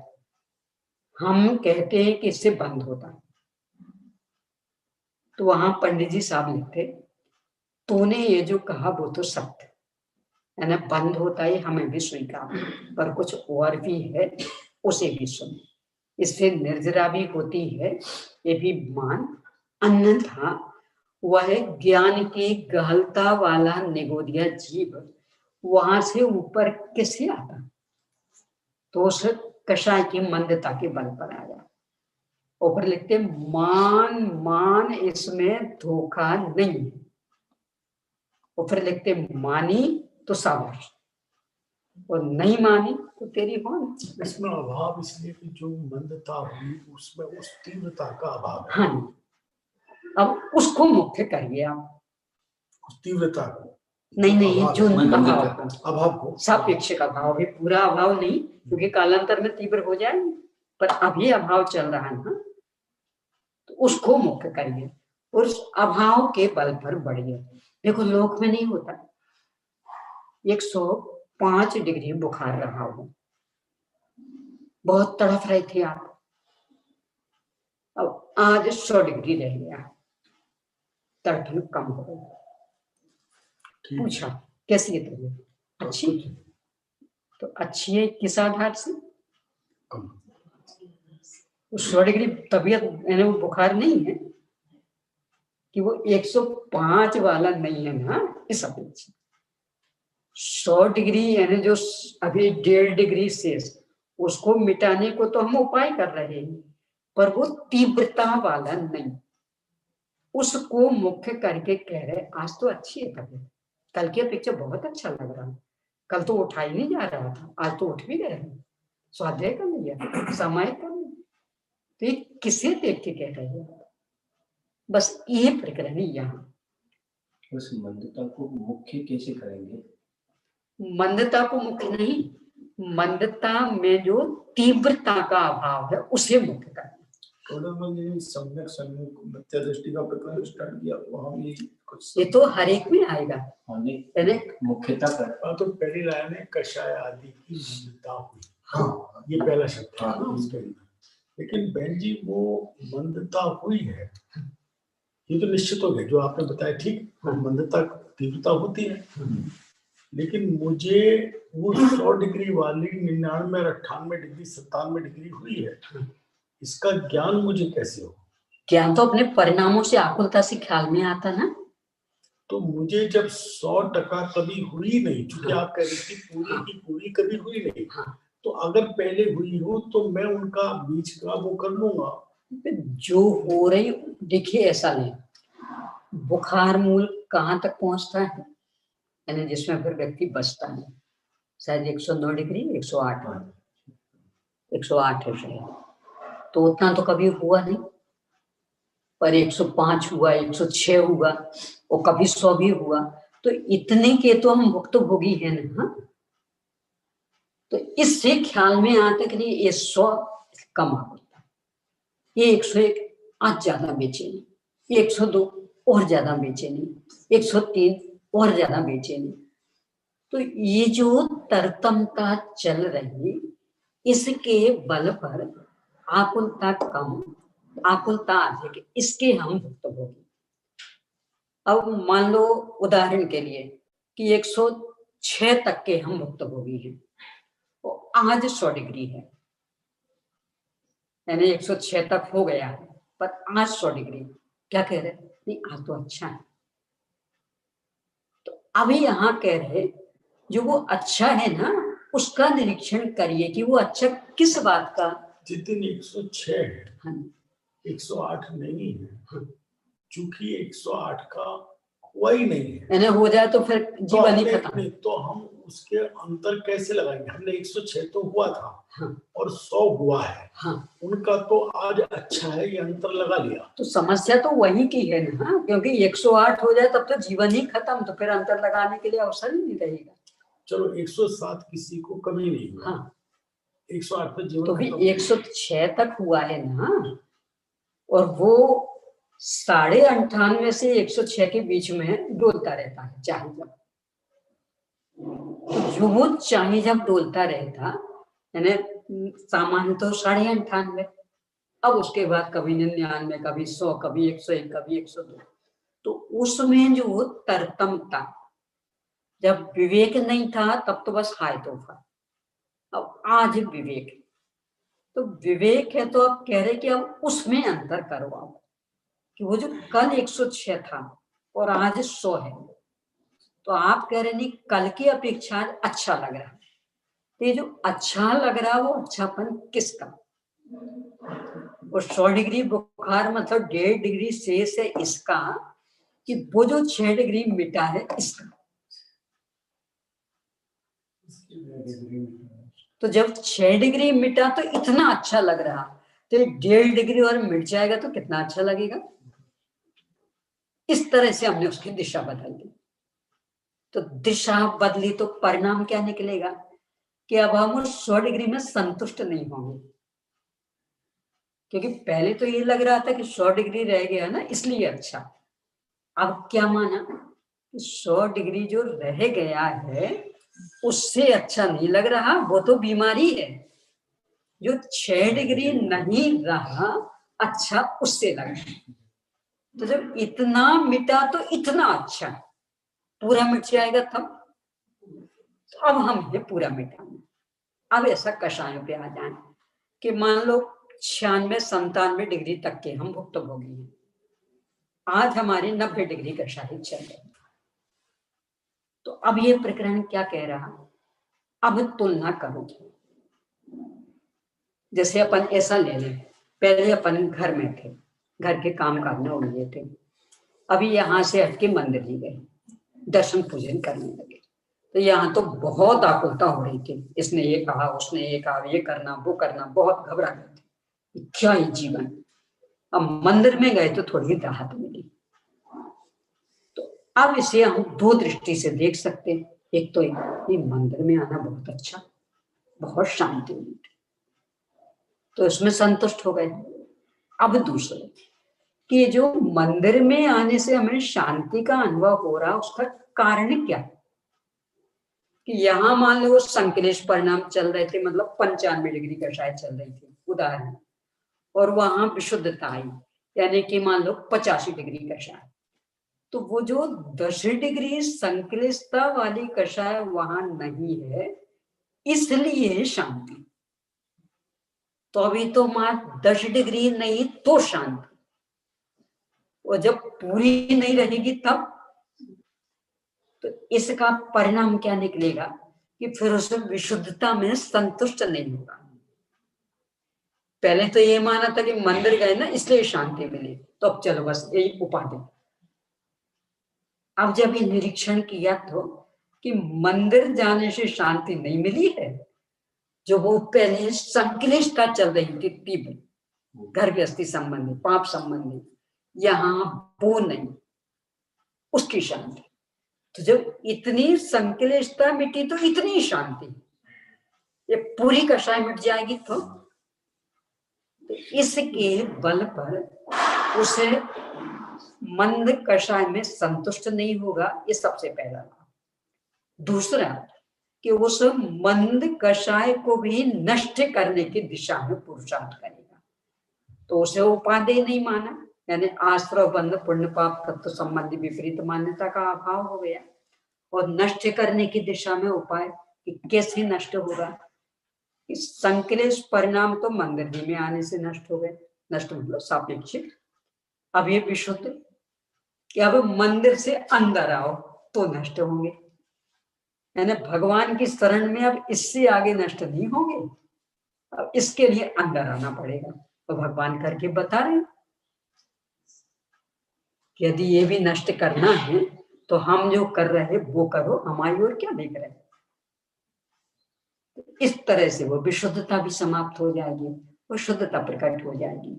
हम कहते हैं कि इससे बंद होता। तो वहां पंडित जी साहब लिखते, तूने ये जो कहा वो तो सत्य है ना, बंद होता है हमें भी स्वीकार, पर कुछ और भी है उसे भी सुन, इससे निर्जरा भी होती है ये भी मान, अन्यथा वह ज्ञान की गहलता वाला निगोदिया जीव वहां से ऊपर कैसे आता? तो उस कषाय की मंदता के बल पर आया। ऊपर लिखते मान इसमें धोखा नहीं है। ऊपर लिखते मानी तो सावधान, और नहीं मानी तो तेरी कौन। इसमें अभाव इसलिए कि जो मंदता हुई उसमें उस तीव्रता का अभाव है। हाँ, अब उसको मुख्य करिए आप, उस तीव्रता को नहीं जो अभाव को सापेक्षिक अभाव है, पूरा अभाव नहीं, क्योंकि कालांतर में तीव्र हो जाएंगे, पर अभी अभाव चल रहा है ना, तो उसको मुख्य करिए। उस अभाव के बल पर बढ़िए। देखो लोक में नहीं होता, 105 डिग्री बुखार रहा हो, बहुत तड़फ रहे थे आप, अब आज 100 डिग्री रह गया, तड़फन कम हो गई। पूछा कैसी है तबीयत? अच्छी। तो अच्छी है किस आधार से? 100 डिग्री तबीयत यानी वो बुखार नहीं है कि वो 105 वाला नहीं है ना, इस अपेक्षा 100 डिग्री यानी जो अभी 1.5 डिग्री से उसको मिटाने को तो हम उपाय कर रहे हैं, पर वो तीव्रता वाला नहीं, उसको मुख्य करके कह रहे आज तो अच्छी है तबीयत, कल की अपेक्षा बहुत अच्छा लग रहा है, कल तो उठा ही नहीं जा रहा था, आज तो उठ भी गए हैं, स्वाध्याय कर लिया, समय कर लिया। तो ये किसे देख के कह रहे हैं? बस ये प्रकरण है यहाँ। उस मंदता को मुख्य कैसे करेंगे? मंदता को मुख्य नहीं, मंदता में जो तीव्रता का अभाव है उसे मुख्य करना। सम्यक सम्यक मिथ्या दृष्टि का प्रकरण स्टार्ट किया, वहां भी कुछ ये तो हर एक में आएगा। यानी मुख्यता कर तो पहली लाइन है कषाय आदि की मंदता हुई। हाँ, ये पहला शब्द है। लेकिन बहन जी वो मंदता हुई है, ये तो निश्चित हो गया जो आपने बताया, ठीक मंदता तीव्रता होती है, लेकिन मुझे वो 100 डिग्री वाली 99 और 98 डिग्री 97 डिग्री हुई है, इसका ज्ञान मुझे कैसे हो? ज्ञान तो अपने परिणामों से आकुलता से ख्याल में आता ना। तो मुझे जब 100% कभी हुई नहीं, क्योंकि आप कह रही थी पूरी की पूरी कभी हुई नहीं, तो अगर पहले हुई हो तो मैं उनका बीच का वो कर लूंगा। जो हो रही देखिए ऐसा नहीं, बुखार मूल कहाँ तक पहुंचता है, यानी जिसमें फिर व्यक्ति बचता है, शायद 109 डिग्री 108 है शायद, तो उतना तो कभी हुआ नहीं, पर 105 हुआ, 106 हुआ, और कभी 100 भी हुआ, तो इतने के तो हम भुक्तभोगी हैं ना। तो इससे ख्याल में आता कि नहीं ये 100 कम होता है, ये 101 आज ज्यादा बेचैनी, 102 और ज्यादा बेचैनी, 103 और ज्यादा बेचैनी। तो ये जो तरतमता चल रही, इसके बल पर आकुलता कम, आकुलता अधिक, इसके हम भुक्तभोगी। अब मान लो उदाहरण के लिए कि 106 तक के हम भुक्तभोगी हैं, तो आज 100 डिग्री है, यानी 106 तक हो गया है, पर आज 100 डिग्री, क्या कह रहे? नहीं आज तो अच्छा है। तो अभी यहाँ कह रहे जो वो अच्छा है ना, उसका निरीक्षण करिए कि वो अच्छा किस बात का। जितनी 106 है, हाँ, 108 नहीं है, चूंकि 108 का हुआ ही नहीं है, यानी हो जाए तो फिर जीवन ही खत्म। तो हम उसके अंतर कैसे लगाएंगे? हमने 106 तो हुआ था, हाँ, और 100 हुआ है, हाँ, उनका तो आज अच्छा है, ये अंतर लगा लिया। तो समस्या तो वही की है ना, क्योंकि 108 हो जाए तब तो जीवन ही खत्म, तो फिर अंतर लगाने के लिए अवसर ही नहीं रहेगा। चलो 107 किसी को कभी नहीं हुआ, हाँ, 108 पे जीवन तो भी खत्म। 106 तक हुआ है ना, और वो 98.5 से 106 के बीच में डोलता रहता है, चाहे जब, तो जो वो चाहे जब डोलता रहता, यानी सामान्य तो 98.5, अब उसके बाद कभी 99, कभी 100, कभी 101, कभी 102, तो उसमें जो तरतमता, जब विवेक नहीं था तब तो बस हाय तोहफा, अब आज विवेक, तो विवेक है, तो अब कह रहे कि अब उसमें अंतर करो आप, कि वो जो कल 106 था और आज 100 है, तो आप कह रहे नहीं कल की अपेक्षा अच्छा लग रहा है, तो ये जो अच्छा लग रहा है वो अच्छापन किसका? और 100 डिग्री बुखार मतलब 1.5 डिग्री शेष है इसका, कि वो जो 6 डिग्री मिटा है इसका। तो जब 6 डिग्री मिटा तो इतना अच्छा लग रहा, तो 1.5 डिग्री और मिट जाएगा तो कितना अच्छा लगेगा। इस तरह से हमने उसकी दिशा बदल दी, तो दिशा बदली तो परिणाम क्या निकलेगा कि अब हम उस 100 डिग्री में संतुष्ट नहीं होंगे, क्योंकि पहले तो ये लग रहा था कि 100 डिग्री रह गया ना इसलिए अच्छा। अब क्या माना कि 100 डिग्री जो रह गया है उससे अच्छा नहीं लग रहा, वो तो बीमारी है। जो 6 डिग्री नहीं रहा अच्छा उससे लग रहा। तो जब इतना मिटा तो इतना अच्छा, पूरा मिट जाएगा तब। तो अब हम ये पूरा मिटाना। अब ऐसा कषायों पे आ जाए कि मान लो 96-97 डिग्री तक के हम भुक्तभोगी हैं, आज हमारी 90 डिग्री कषाय चल रही। तो अब ये प्रकरण क्या कह रहा, अब तुलना करो। जैसे अपन ऐसा ले लें, पहले अपन घर में थे, घर के काम करने उड़े थे, अभी यहाँ से हटके मंदिर ही गए, दर्शन पूजन करने लगे, तो यहाँ तो बहुत आकुलता हो रही थी, इसने ये कहा उसने ये कहा, ये करना वो करना, बहुत घबरा गए थे, क्या ही जीवन। अब मंदिर में गए तो थोड़ी राहत मिली। तो अब इसे हम दो दृष्टि से देख सकते हैं। एक तो ये मंदिर में आना बहुत अच्छा, बहुत शांति मिलती, तो इसमें संतुष्ट हो गए। अब दूसरे कि जो मंदिर में आने से हमें शांति का अनुभव हो रहा, उसका कारण क्या? कि यहाँ मान लो संक्लेश परिणाम चल रहे थे, मतलब 95 डिग्री कषाय चल रही थी उदाहरण, और वहां विशुद्धता आई, यानी कि मान लो 85 डिग्री कषाय। तो वो जो 10 डिग्री संक्लिष्टता वाली कषाय वहां नहीं है, इसलिए शांति। तो अभी तो मार 10 डिग्री नहीं तो शांति, और जब पूरी नहीं रहेगी तब। तो इसका परिणाम क्या निकलेगा कि फिर उस विशुद्धता में संतुष्ट नहीं होगा। पहले तो ये माना था कि मंदिर गए ना इसलिए शांति मिली, तो अब चलो बस यही उपाधि। अब जब ये निरीक्षण किया तो कि मंदिर जाने से शांति नहीं मिली है, जो वो पहले संक्लिष्टता चल रही थी तीव्र, घर गृहस्थी संबंधी, पाप संबंधी, यहाँ वो नहीं, उसकी शांति। तो जब इतनी संक्लिष्टता मिटी तो इतनी शांति, ये पूरी कषाय मिट जाएगी तो इसके बल पर उसे मंद कषाय में संतुष्ट नहीं होगा, ये सबसे पहला लाभ। दूसरा कि उस मंद कषाय को भी नष्ट करने की दिशा में पुरुषार्थ करेगा, तो उसे उपादेय नहीं माना, यानी आश्रव बंध पुण्य पाप तत्व संबंधी विपरीत मान्यता का अभाव हो गया। और नष्ट करने की दिशा में उपाय कि कैसे नष्ट होगा, संक्लेश परिणाम तो मंदिर ही में आने से नष्ट हो गए, नष्ट मतलब सापेक्षिक। अब ये विशुद्ध कि अब मंदिर से अंदर आओ तो नष्ट होंगे, यानी भगवान की शरण में अब इससे आगे नष्ट नहीं होंगे, अब इसके लिए अंदर आना पड़ेगा। तो भगवान करके बता रहे हैं कि यदि ये भी नष्ट करना है तो हम जो कर रहे हैं वो करो, हमारी ओर क्या देख रहे हैं। इस तरह से वो विशुद्धता भी समाप्त हो जाएगी, वो शुद्धता प्रकट हो जाएगी।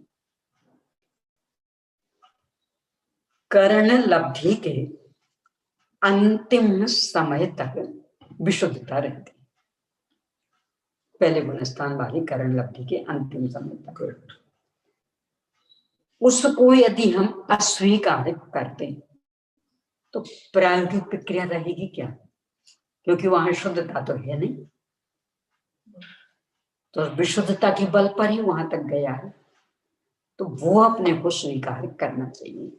कर्ण लब्धि के अंतिम समय तक विशुद्धता रहती, पहले गुणस्थान वाली कर्ण लब्धि के अंतिम समय तक। उसको यदि हम अस्वीकार करते तो प्रायोगिक प्रक्रिया रहेगी क्या, क्योंकि वहां शुद्धता तो है नहीं, तो विशुद्धता के बल पर ही वहां तक गया है, तो वो अपने को स्वीकार करना चाहिए।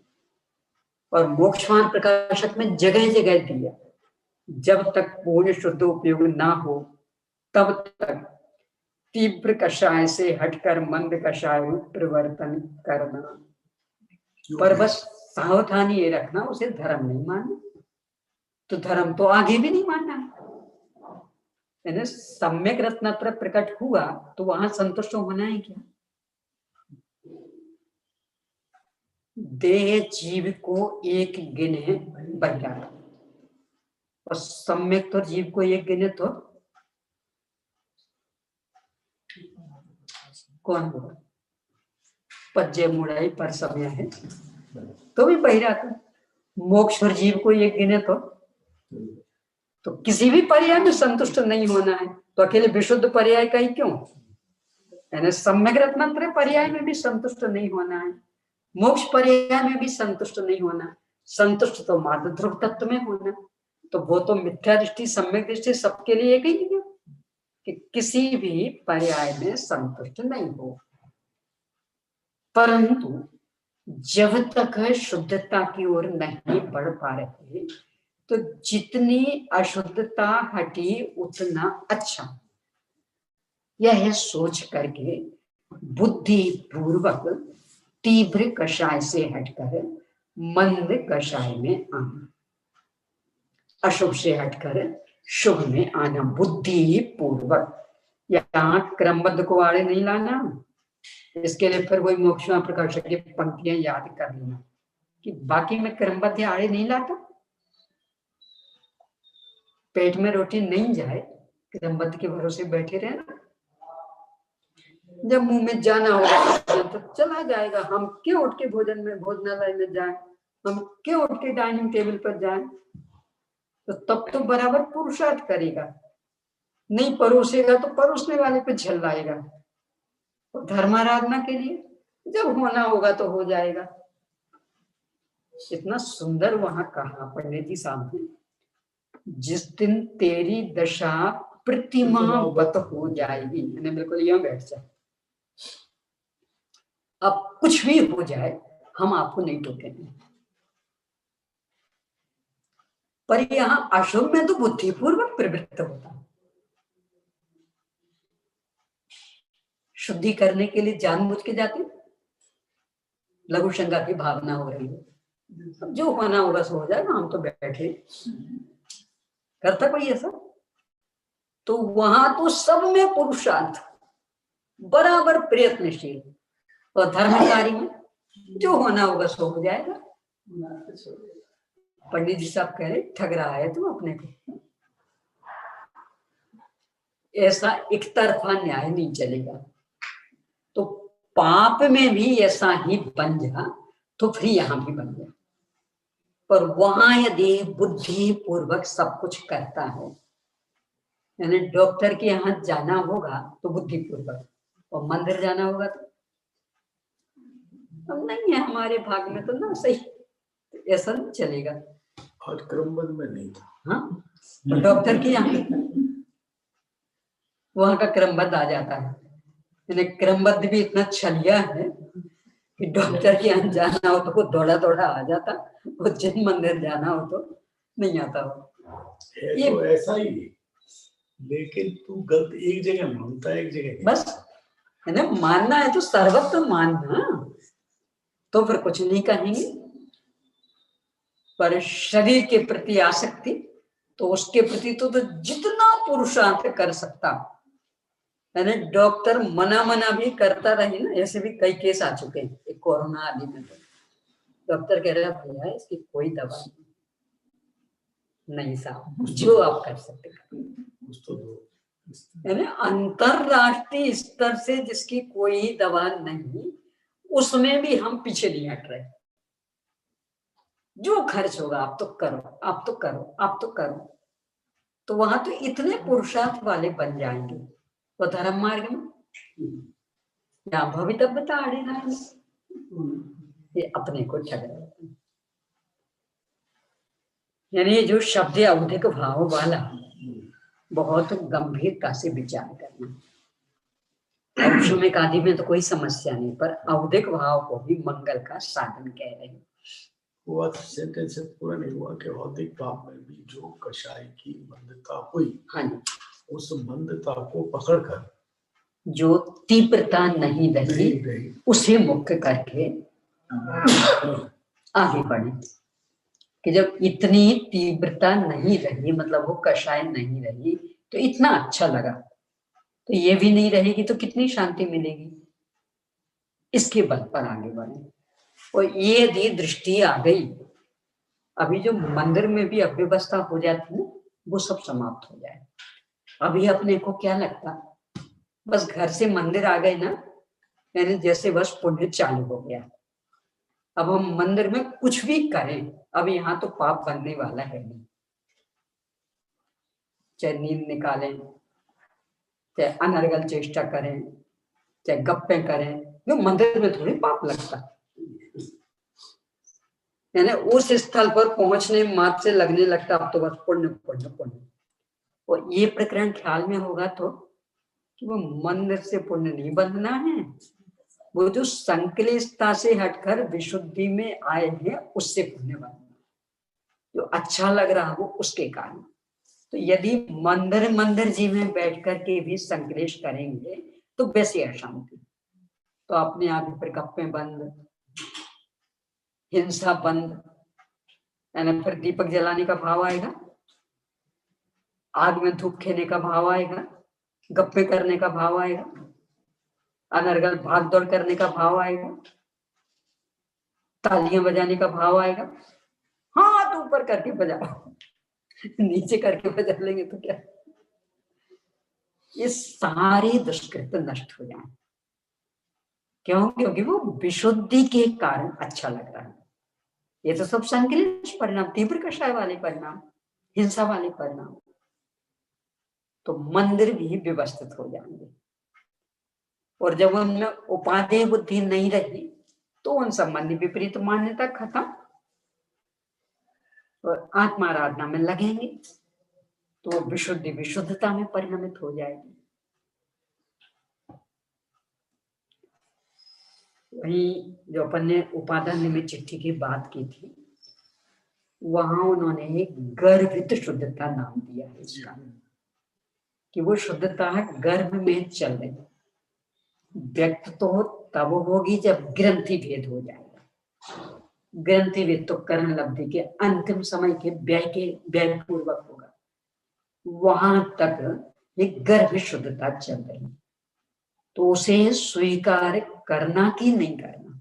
और मोक्षवान प्रकाशक में जगह जगह दिया, जब तक पूर्ण शुद्ध उपयोग ना हो तब तक तीव्र कषाय से हटकर मंद कषाय परिवर्तन करना। पर बस सावधानी ये रखना, उसे धर्म नहीं मानना, तो धर्म तो आगे भी नहीं मानना है। सम्यक रत्नत्र प्रकट हुआ तो वहां संतुष्ट होना है क्या? देह जीव को एक गिने बचा, और सम्यक तो जीव को एक गिने तो कौन होगा? पज्जे मुड़ाई पर समय है तो भी बहिरा था। मोक्ष और जीव को एक गिने तो किसी भी पर्याय में संतुष्ट नहीं होना है, तो अकेले विशुद्ध पर्याय का ही क्यों? यानी सम्यक रत्नात्रय पर्याय में भी संतुष्ट नहीं होना है, मोक्ष पर्याय में भी संतुष्ट नहीं होना, संतुष्ट तो मार्ग ध्रुव तत्व में होना। तो वो तो मिथ्या दृष्टि सम्यक दृष्टि सबके लिए एक ही नहीं है कि किसी भी पर्याय में संतुष्ट नहीं हो। परंतु जब तक शुद्धता की ओर नहीं बढ़ पा रहे तो जितनी अशुद्धता हटी उतना अच्छा, यह सोच करके बुद्धि पूर्वक तीव्र कषाय से हटकर मंद कषाय में आना, अशुभ से हटकर शुभ में आना बुद्धि पूर्वक। यहाँ क्रमबद्ध को आड़े नहीं लाना। इसके लिए फिर वही मोक्षमा प्रकाशक की पंक्तियां याद कर लेना कि बाकी में क्रमबद्ध आड़े नहीं लाता। पेट में रोटी नहीं जाए, क्रमबद्ध के भरोसे बैठे रहना। जब मुंह में जाना होगा तो चला जाएगा। हम क्यों उठ के भोजनालय में जाएं, हम क्यों उठ के डाइनिंग टेबल पर जाएं? तो तब तो बराबर पुरुषार्थ करेगा। नहीं परोसेगा तो परोसने वाले पे झल्लाएगा। तो धर्माराधना के लिए जब होना होगा तो हो जाएगा। इतना सुंदर वहां कहा पंडित जी साहब ने, जिस दिन तेरी दशा प्रतिमावत हो जाएगी, मैंने बिल्कुल यहाँ बैठ जाए, अब कुछ भी हो जाए हम आपको नहीं टोकेंगे। पर यहां अशुभ में तो बुद्धिपूर्वक प्रवृत्त होता, शुद्धि करने के लिए जानबूझ के जाते, लघु शंका की भावना हो रही है, जो होना होगा सो हो जाएगा, हम तो बैठे। करता कोई ऐसा? तो वहां तो सब में पुरुषार्थ, बराबर प्रयत्नशील, और धर्म कार्य में जो होना होगा सो हो जाएगा। पंडित जी साहब कह रहे ठग रहा है तू अपने को। ऐसा एक तरफा न्याय नहीं चलेगा। तो पाप में भी ऐसा ही बन जा तो फिर यहां भी बन जा। पर वहां यदि बुद्धि पूर्वक सब कुछ करता है, यानी डॉक्टर के यहाँ जाना होगा तो बुद्धि पूर्वक, और मंदिर जाना होगा तो अब नहीं है हमारे भाग में तो ना सही, ऐसा नहीं चलेगा। और क्रमबद्ध में नहीं था। हाँ, तो डॉक्टर के यहाँ वहां का क्रमबद्ध आ जाता है। यानी क्रमबद्ध भी इतना छलिया है कि डॉक्टर के यहाँ जाना हो तो वो दौड़ा दौड़ा आ जाता, वो जिन मंदिर जाना हो तो नहीं आता हो। ये तो ऐसा ही, लेकिन तू गलत एक जगह मानता है, एक जगह बस है ना, मानना है तो सर्वत्र मानना, तो फिर कुछ नहीं कहेंगे। पर शरीर के प्रति आसक्ति, तो उसके प्रति तो जितना पुरुषार्थ कर सकता, यानी डॉक्टर मना भी करता रहे ना। ऐसे भी कई केस आ चुके हैं, एक कोरोना आदि में तो डॉक्टर कह रहा है भैया इसकी कोई दवा नहीं साहब, जो आप कर सकते यानी अंतरराष्ट्रीय स्तर से जिसकी कोई दवा नहीं, उसमें भी हम पीछे नहीं हट रहे। जो खर्च होगा आप तो करो, आप तो करो, आप तो करो। तो वहां तो इतने पुरुषार्थ वाले बन जाएंगे वो धर्म मार्ग में, या भवितव्यता आड़े लाएंगे, ये अपने को ठग रहे हैं। यानी जो शब्द औधिक भाव वाला बहुत गंभीरता से विचार करना। औषमिक आदि में तो कोई समस्या नहीं, पर औधिक भाव को भी मंगल का साधन कह रहे हैं। हुआ सेंटेंस पूरा नहीं हुआ कि औधिक भाव में भी जो कषाय की मंदता हुई, हाँ जी, उस मंदता को पकड़कर जो तीव्रता नहीं रही उसे मुक्त करके आगे बढ़े। कि जब इतनी तीव्रता नहीं रही, मतलब वो कषाय नहीं रही, तो इतना अच्छा लगा, तो ये भी नहीं रहेगी तो कितनी शांति मिलेगी। इसके बल पर आगे बढ़े। और ये यदि दृष्टि आ गई, अभी जो मंदिर में भी अव्यवस्था हो जाती है वो सब समाप्त हो जाए। अभी अपने को क्या लगता, बस घर से मंदिर आ गए ना, यानी जैसे बस पुण्य चालू हो गया। अब हम मंदिर में कुछ भी करें, अब यहाँ तो पाप बनने वाला है नहीं। चाहे नींद निकालें, चाहे अनर्गल चेष्टा करें, चाहे गप्पे करें, जो मंदिर में थोड़ी पाप लगता है। यानी उस स्थल पर पहुंचने मात्र से लगने लगता अब तो बस पुण्य पुण्य पुण्य। और ये प्रकरण ख्याल में होगा तो कि वो मंदिर से पुण्य नहीं बंधना है, वो जो संक्लेशता से हटकर विशुद्धि में आए हैं उससे पुण्य बंधना, जो अच्छा लग रहा वो उसके कारण। तो यदि मंदिर मंदिर जी में बैठ कर के भी संक्लेश करेंगे तो वैसे अशांति, तो अपने आप ही फिर गप्पे बंद, हिंसा बंद, यानी फिर दीपक जलाने का भाव आएगा, आग में धूप खेने का भाव आएगा, गप्पे करने का भाव आएगा, अनर्गल भाग दौड़ करने का भाव आएगा, तालियां बजाने का भाव आएगा। हाथ ऊपर करके बजाओ, नीचे करके बजा लेंगे तो क्या, ये सारे दुष्कृत्य नष्ट हो जाए। क्यों? क्योंकि वो विशुद्धि के कारण अच्छा लग रहा है। ये तो सब संक्लेश परिणाम, तीव्र कषाय वाले परिणाम, हिंसा वाले परिणाम, तो मंदिर भी व्यवस्थित हो जाएंगे। और जब उनमें उपादेय बुद्धि नहीं रही तो उन संबंधी विपरीत मान्यता खत्म और आत्माराधना में लगेंगे तो विशुद्धि विशुद्धता में परिणमित हो जाएगी। वही जो अपन ने उपादान निमित्त चिट्ठी की बात की थी, वहां उन्होंने एक गर्भित शुद्धता नाम दिया है इसका, कि वो शुद्धता गर्भ में चल रही, व्यक्त तो तब होगी जब ग्रंथि भेद हो जाएगा। ग्रंथि भेद तो कर्ण लब्धि के अंतिम समय के व्यय पूर्वक होगा, वहां तक एक गर्भ शुद्धता चल रही, तो उसे स्वीकार करना कि नहीं करना,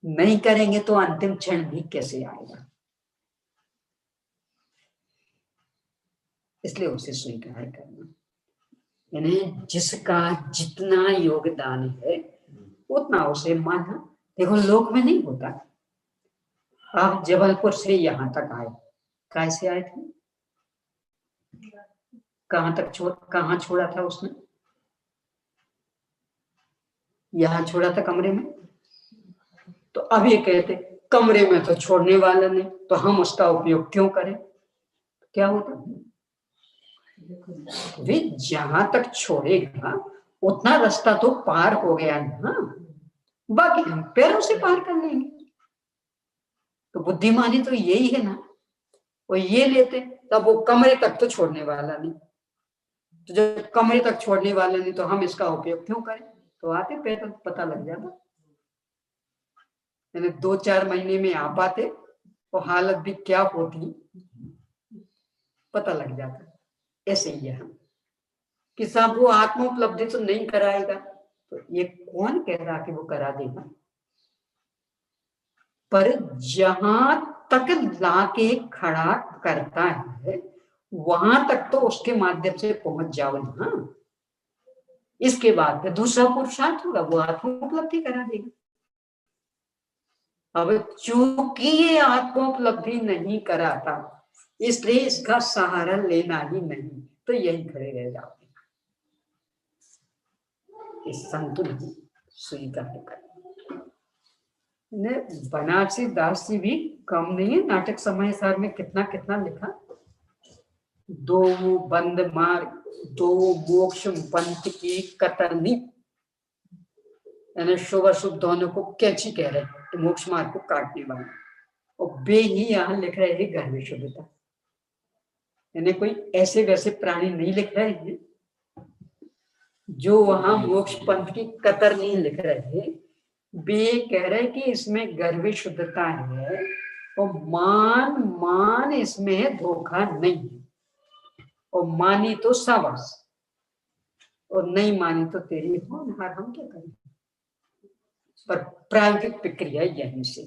नहीं करेंगे तो अंतिम क्षण भी कैसे आएगा, इसलिए उसे स्वीकार करना। यानी जिसका जितना योगदान है उतना उसे मानना। देखो लोक में नहीं होता, आप जबलपुर से यहां तक आए, कैसे आए थे, कहां छोड़ा था उसने, यहां छोड़ा था कमरे में, तो अब ये कहते कमरे में तो छोड़ने वाला नहीं, तो हम उसका उपयोग क्यों करें, क्या होता, वे जहां तक छोड़ेगा उतना रास्ता तो पार हो गया ना, बाकी हम पैरों से पार कर लेंगे। तो बुद्धिमानी तो यही है ना, वो ये लेते तब वो कमरे तक तो छोड़ने वाला नहीं, तो जब कमरे तक छोड़ने वाला नहीं तो हम इसका उपयोग क्यों करें, तो आते पैदल, पता लग जाता, यानी 2-4 महीने में आ पाते तो हालत भी क्या होती पता लग जाता। ऐसे ही है कि साहब वो आत्मोपलब्धि तो नहीं कराएगा, तो ये कौन कह रहा कि वो करा देगा, पर जहां तक लाके खड़ा करता है वहां तक तो उसके माध्यम से पहुंच जाओ ना, इसके बाद फिर दूसरा पुरुषार्थ होगा, वो आत्मोपलब्धि करा देगा। अब चूंकि ये आत्मोपलब्धि नहीं कराता इसलिए इसका सहारा लेना ही नहीं, तो यही खड़े रह जाओगे। इस संतुलन स्वीकार कर, बनारसी दास जी भी कम नहीं है, नाटक समय सार में कितना कितना लिखा, दो बंद मार्ग दो मोक्ष पंथ की कतरनी, यानी शुभ अशुभ दोनों को कैची कह रहे, तो मोक्ष मार्ग को काटने वाला, और बे ही यहाँ लिख रहे हैं गर्भ शुद्धता, यानी कोई ऐसे वैसे प्राणी नहीं लिख रहे हैं, जो वहां मोक्ष पंथ की कतर नहीं लिख रहे हैं, वे कह रहे कि इसमें गर्भ शुद्धता है और मान इसमें धोखा नहीं है, और मानी तो शाबाश और नहीं मानी तो तेरी होनहार, हम क्या करें। पर प्रायोगिक प्रक्रिया यहीं से,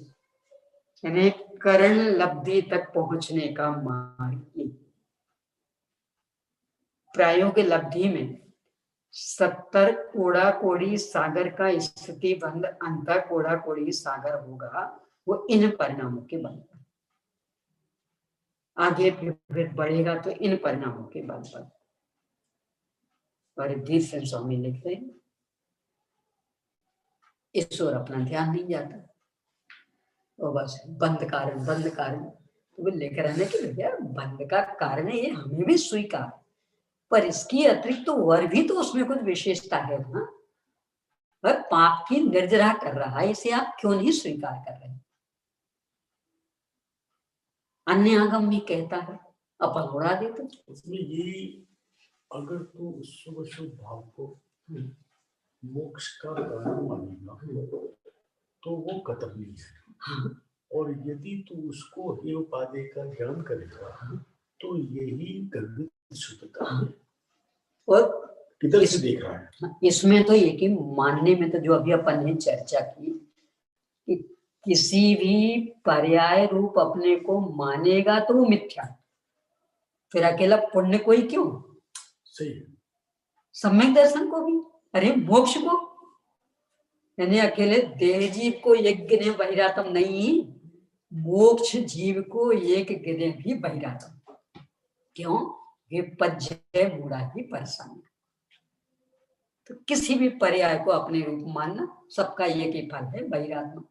यानी करण लब्धि तक पहुंचने का मार्ग, प्रायोगिक लब्धि में 70 कोड़ा कोड़ी सागर का स्थिति बंद अंत कोड़ा कोड़ी सागर होगा, वो इन परिणामों के बल पर आगे फिर बढ़ेगा, तो इन परिणामों के बल पर। और धीर से स्वामी लिखते हैं इस ओर अपना ध्यान नहीं जाता, और बस बंद कारण बंद कारण। तो वो लेकर आने के भैया बंद का कारण है, ये हमें भी स्वीकार, पर इसकी अतिरिक्त तो और भी तो उसमें कुछ विशेषता है ना। पर पाप की निर्जरा कर रहा है, इसे आप क्यों नहीं स्वीकार कर रहे? अन्य आगम भी कहता है, अपन उड़ा देते। उसमें ये अगर तू शुभ शुभ भाव को मोक्ष का कारण मानेगा तो वो कतरनी है, और यदि तू उसको हे उपाधि का ज्ञान करेगा तो यही गर्भित शुद्धता है। और किधर से देख रहा है इसमें तो ये कि मानने में तो जो अभी अपन ने चर्चा की कि किसी भी पर्याय रूप अपने को मानेगा तो वो मिथ्या, फिर अकेला पुण्य को ही क्यों, सही है। सम्यक दर्शन को भी, अरे मोक्ष को, यानी अकेले देह जीव को एक गिने बहिरातम नहीं, मोक्ष जीव को एक गिने भी बहिरातम। क्यों? विपज्य मूढ़ा ही परेशान। तो किसी भी पर्याय को अपने रूप मानना, सबका एक ही फल है, बहिरात्मा।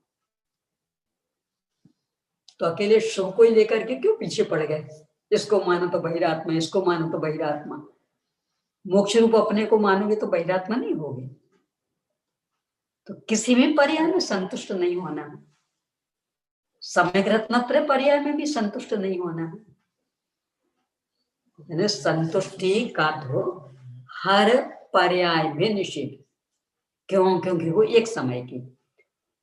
तो अकेले शुभ को ही लेकर के क्यों पीछे पड़ गए? इसको मानो तो बहिरात्मा, इसको मानो तो बहिरात्मा। मोक्ष रूप अपने को मानोगे तो बहिरात्मा नहीं होगे। तो किसी भी पर्याय में संतुष्ट नहीं होना है, सम्यक रत्नत्रय पर्याय में भी संतुष्ट नहीं होना है। यानी संतुष्टि का तो हर पर्याय में निषेध। क्यों? क्योंकि वो एक समय की,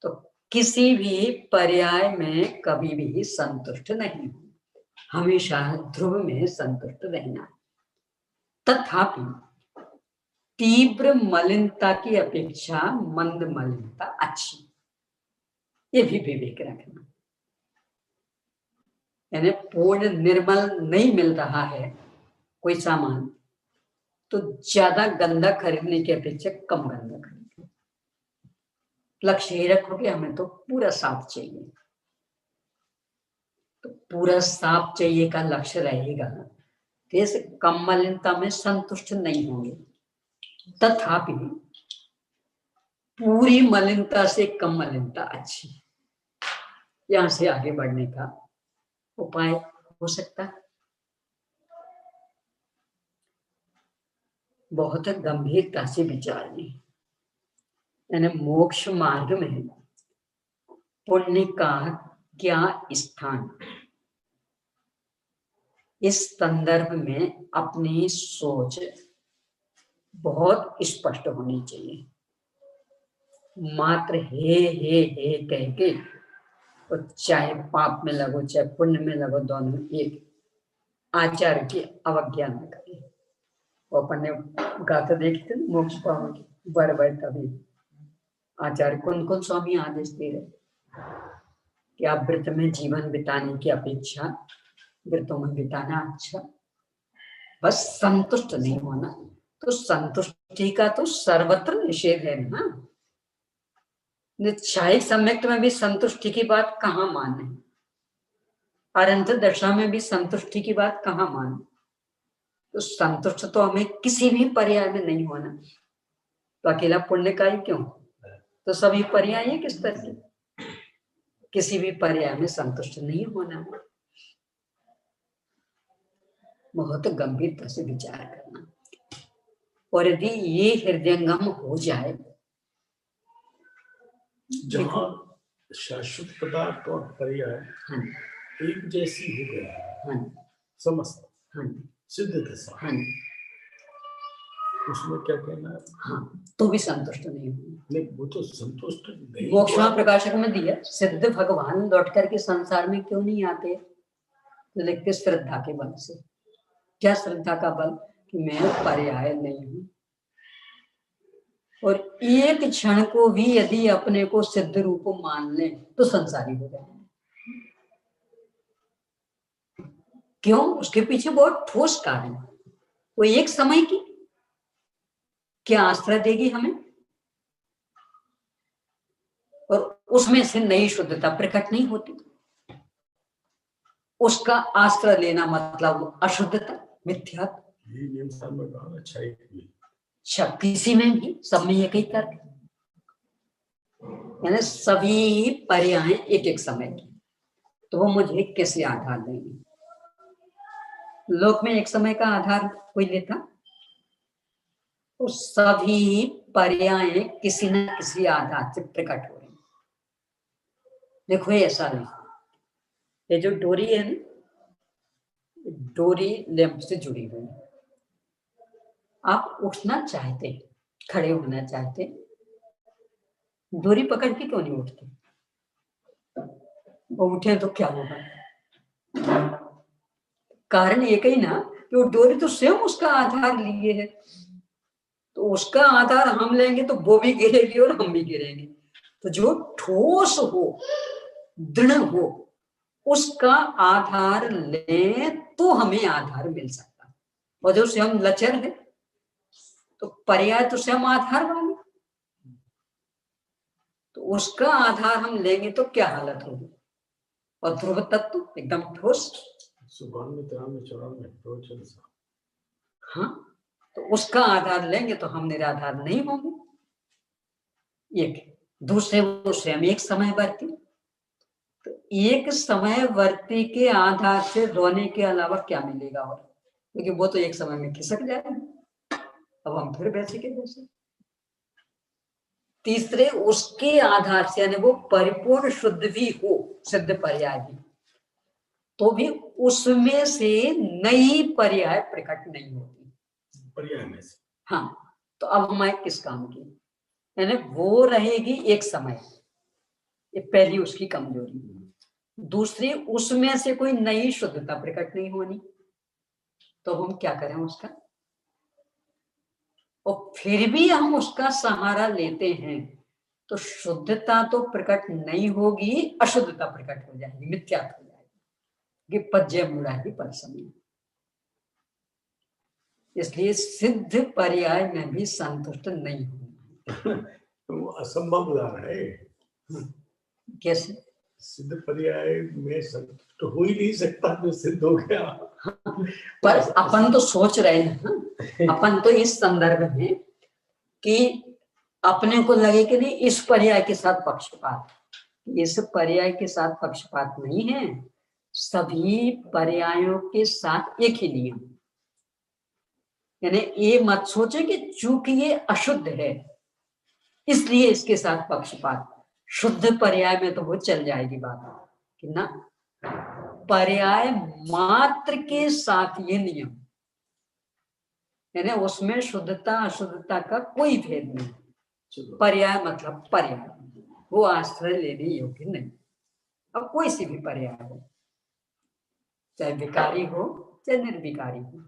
तो किसी भी पर्याय में कभी भी संतुष्ट नहीं हो, हमेशा ध्रुव में संतुष्ट रहना। तथापि तीव्र मलिनता की अपेक्षा मंद मलिनता अच्छी, ये भी विवेक रखना। यानी पूर्ण निर्मल नहीं मिल रहा है कोई सामान, तो ज्यादा गंदा खरीदने की अपेक्षा कम गंदा खरीदो। लक्ष्य ही रखो कि हमें तो पूरा साफ चाहिए, तो पूरा साफ चाहिए का लक्ष्य रहेगा, तो कम मलिनता में संतुष्ट नहीं होंगे। तथापि पूरी मलिनता से कम मलिनता अच्छी, यहां से आगे बढ़ने का उपाय हो सकता है। बहुत गंभीरता से विचार नहीं, यानी मोक्ष मार्ग में पुण्य का क्या स्थान, इस संदर्भ में अपनी सोच बहुत स्पष्ट होनी चाहिए। मात्र हे कह के, और चाहे पाप में लगो चाहे पुण्य में लगो, दोनों एक, आचार्य की अवज्ञा न करें। वो अपन ने गाथा देखते ना, मोक्ष पाओगे बर कभी। आचार्य कौन कौन स्वामी आदेश दे रहे कि आप व्रत में जीवन बिताने की अपेक्षा व्रतों में बिताना अच्छा, बस संतुष्ट नहीं होना। तो संतुष्टि का तो सर्वत्र निषेध है ना। निश्चायिक सम्यक्त में भी संतुष्टि की बात कहाँ माने, अनंत दशा में भी संतुष्टि की बात कहाँ माने। तो संतुष्ट तो हमें किसी भी पर्याय में नहीं होना, तो अकेला पुण्य का ही क्यों, तो सभी पर्याय किस तरह के, किसी भी पर्याय में संतुष्ट नहीं होना। बहुत गंभीरता से विचार करना, और यदि ये हृदयंगम हो जाए, जहाँ शाश्वत पदार्थ और पर्याय एक जैसी हो गई, समस्त सिद्ध दशा, उसमें क्या कहना है? हाँ, तो भी संतुष्ट नहीं होना। नहीं, वो तो संतुष्ट नहीं। मोक्षमा प्रकाशक में दिया, सिद्ध भगवान लौट करके संसार में क्यों नहीं आते, तो लिखते श्रद्धा के बल से। क्या श्रद्धा का बल? कि मैं पर्याय नहीं हूं, और एक क्षण को भी यदि अपने को सिद्ध रूप मान ले तो संसारी हो जाए। क्यों? उसके पीछे बहुत ठोस कारण, वो एक समय की क्या आश्रय देगी हमें, और उसमें से नई शुद्धता प्रकट नहीं होती। उसका आश्रय लेना मतलब अशुद्धता, मिथ्या। अच्छा, किसी में भी, सब में एक ही तर्क। यानी सभी पर्याय एक एक समय की, तो वो मुझे कैसे आधार देंगे? लोक में एक समय का आधार कोई लेता, तो सभी पर्याय किसी न किसी आधार से प्रकट हो रहे हैं। देखो ये ऐसा नहीं, ये जो डोरी है ना, डोरी लैंप से जुड़ी हुई है। आप उठना चाहते, खड़े होना चाहते, डोरी पकड़ के क्यों नहीं उठते? वो उठे तो क्या होगा? कारण एक ही ना कि वो डोरी तो स्वयं उसका आधार लिए है, तो उसका आधार हम लेंगे तो वो भी गिरेगी और हम भी गिरेंगे। तो जो ठोस हो, दृढ़ हो, उसका आधार ले तो हमें आधार मिल सकता। और जो स्वयं लचर है, तो पर्याय तो स्वयं आधार वाले, तो उसका आधार हम लेंगे तो क्या हालत होगी? और ध्रुव तत्व एकदम ठोस, हाँ, तो उसका आधार लेंगे तो हम निराधार नहीं होंगे। एक दूसरे वो स्वयं एक समयवर्ती, तो एक समयवर्ती के आधार से रोने के अलावा क्या मिलेगा? और क्योंकि वो तो एक समय में खिसक जाएगा, अब हम फिर वैसे के वैसे। तीसरे उसके आधार से, यानी वो परिपूर्ण शुद्ध भी हो, सिद्ध पर्याय भी, तो भी उसमें से नई पर्याय प्रकट नहीं होती पर्याय में से। हाँ, तो अब हमारे किस काम की? यानी वो रहेगी एक समय, ये पहली उसकी कमजोरी। दूसरी, उसमें से कोई नई शुद्धता प्रकट नहीं होनी, तो हम क्या करें उसका? और फिर भी हम उसका सहारा लेते हैं, तो शुद्धता तो प्रकट नहीं होगी, अशुद्धता प्रकट हो जाएगी, मिथ्यात्व हो जाएगी, कि पज्जय मुड़ा ही परसमी। इसलिए सिद्ध पर्याय में भी संतुष्ट नहीं होना। तो असंभव ला रहा है। कैसे? सिद्ध पर्याय में संतुष्ट हो ही नहीं सकता जो सिद्ध हो गया। पर अपन तो सोच रहे हैं, अपन तो इस संदर्भ में कि अपने को लगे कि नहीं इस पर्याय के साथ पक्षपात, इस पर्याय के साथ पक्षपात नहीं है, सभी पर्यायों के साथ एक ही नियम। यानी ये मत सोचे कि चूंकि ये अशुद्ध है इसलिए इसके साथ पक्षपात, शुद्ध पर्याय में तो वो चल जाएगी बात कि ना, पर्याय मात्र के साथ ये नियम, यानी उसमें शुद्धता अशुद्धता का कोई भेद नहीं। पर्याय मतलब पर्याय, वो आश्रय लेने योग्य नहीं। अब कोई सी भी पर्याय हो, चाहे विकारी हो चाहे निर्विकारी हो,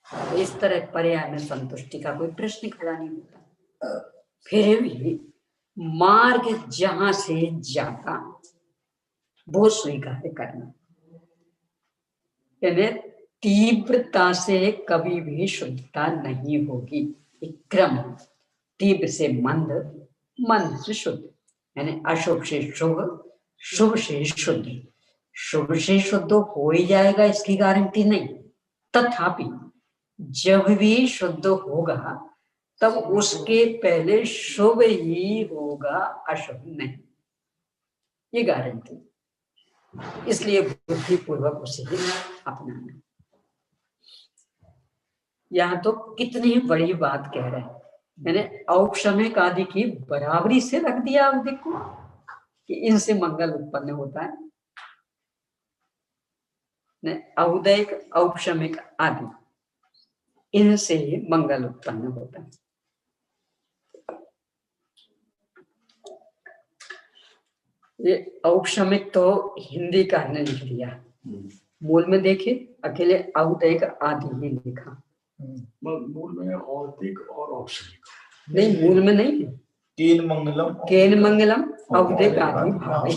तो इस तरह पर्याय में संतुष्टि का कोई प्रश्न खड़ा नहीं होता। फिर भी मार्ग जहां से जाता वो स्वीकार करना, यानी तीव्रता से कभी भी शुद्धता नहीं होगी। एक क्रम, तीव्र से मंद, मंद से शुद्ध, यानी अशुभ से शुभ, शुभ से शुद्ध। शुभ से शुद्ध हो ही जाएगा इसकी गारंटी नहीं, तथापि जब भी शुद्ध होगा तब उसके पहले शुभ ही होगा, अशुभ नहीं, ये गारंटी। इसलिए बुद्धिपूर्वक उसे ही अपनाना। यहाँ तो कितनी बड़ी बात कह रहे हैं, मैंने औपशमिक आदि की बराबरी से रख दिया अवधिक को कि इनसे मंगल उत्पन्न होता है। औदैक औपशमिक आदि, इनसे मंगल उत्पन्न होता है। ये औपशमिक तो हिंदी का ने लिख दिया, मूल में देखिए अकेले औदैक आदि ही लिखा। मूल में औदिक और औपशमिक नहीं, मूल में नहीं है। केन मंगलम, केन मंगलम औदिक आदि भावे।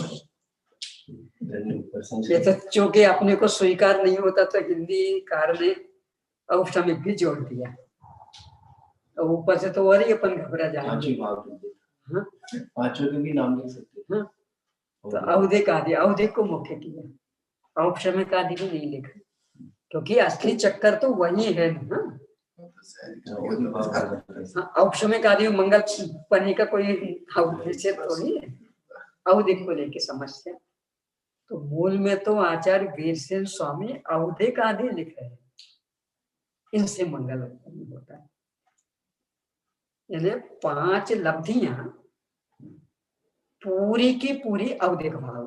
ये तो चूंकि अपने को स्वीकार नहीं होता तो हिंदी कार ने औपशमिक भी जोड़ दिया, और ऊपर से तो और ही अपन घबरा जाएंगे। पांचों के भी नाम लिख सकते हैं। तो औदिक आदि, औदिक को मुख्य किया, औपशमिक आदि भी नहीं लिखा, क्योंकि असली चक्कर तो वही है ना, औपशमिक आदि में मंगल पढ़ने का कोई उद्देश्य थोड़ी है, औदिक को लेके समस्या। तो मूल में तो आचार्य वीरसेन स्वामी औदिक आदि लिख रहे हैं, इनसे मंगल उत्पन्न होता है। यानी 5 लब्धियां पूरी की पूरी औदिक भाव,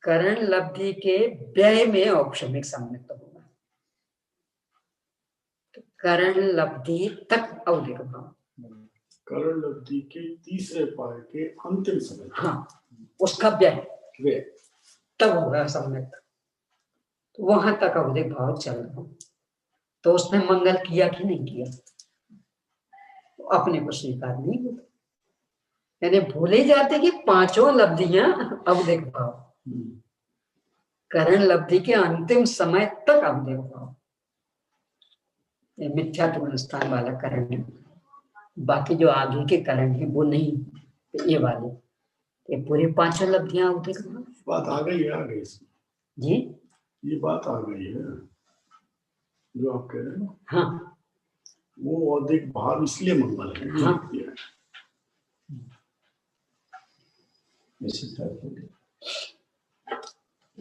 करण लब्धि के व्यय में औपशमिक सम्मिलित होगा, तो करण लब्धि तक औदिक भाव, करण लब्धि के तीसरे पाए के अंतिम समय, हाँ उसका व्यय तब होगा सम्मिलित, तो वहां तक औदिक भाव चल रहा। तो उसने मंगल किया कि नहीं किया, तो अपने को स्वीकार नहीं होता। यानी भूले जाते कि 5 लब्धियां औदिक भाव, करण लब्धि के अंतिम समय तक औदिक भाव, मिथ्यात्व स्थान वाला करण है। बाकी जो आगे के करण है वो नहीं, तो ये वाले ये पूरे 5 लब्धियां औदिक भाव। बात आ गई है, आ गई जी, ये बात आ गई है जो आप कह रहे हैं ना। हाँ वो औदिक भाव इसलिए मंगल है, हाँ। किया है।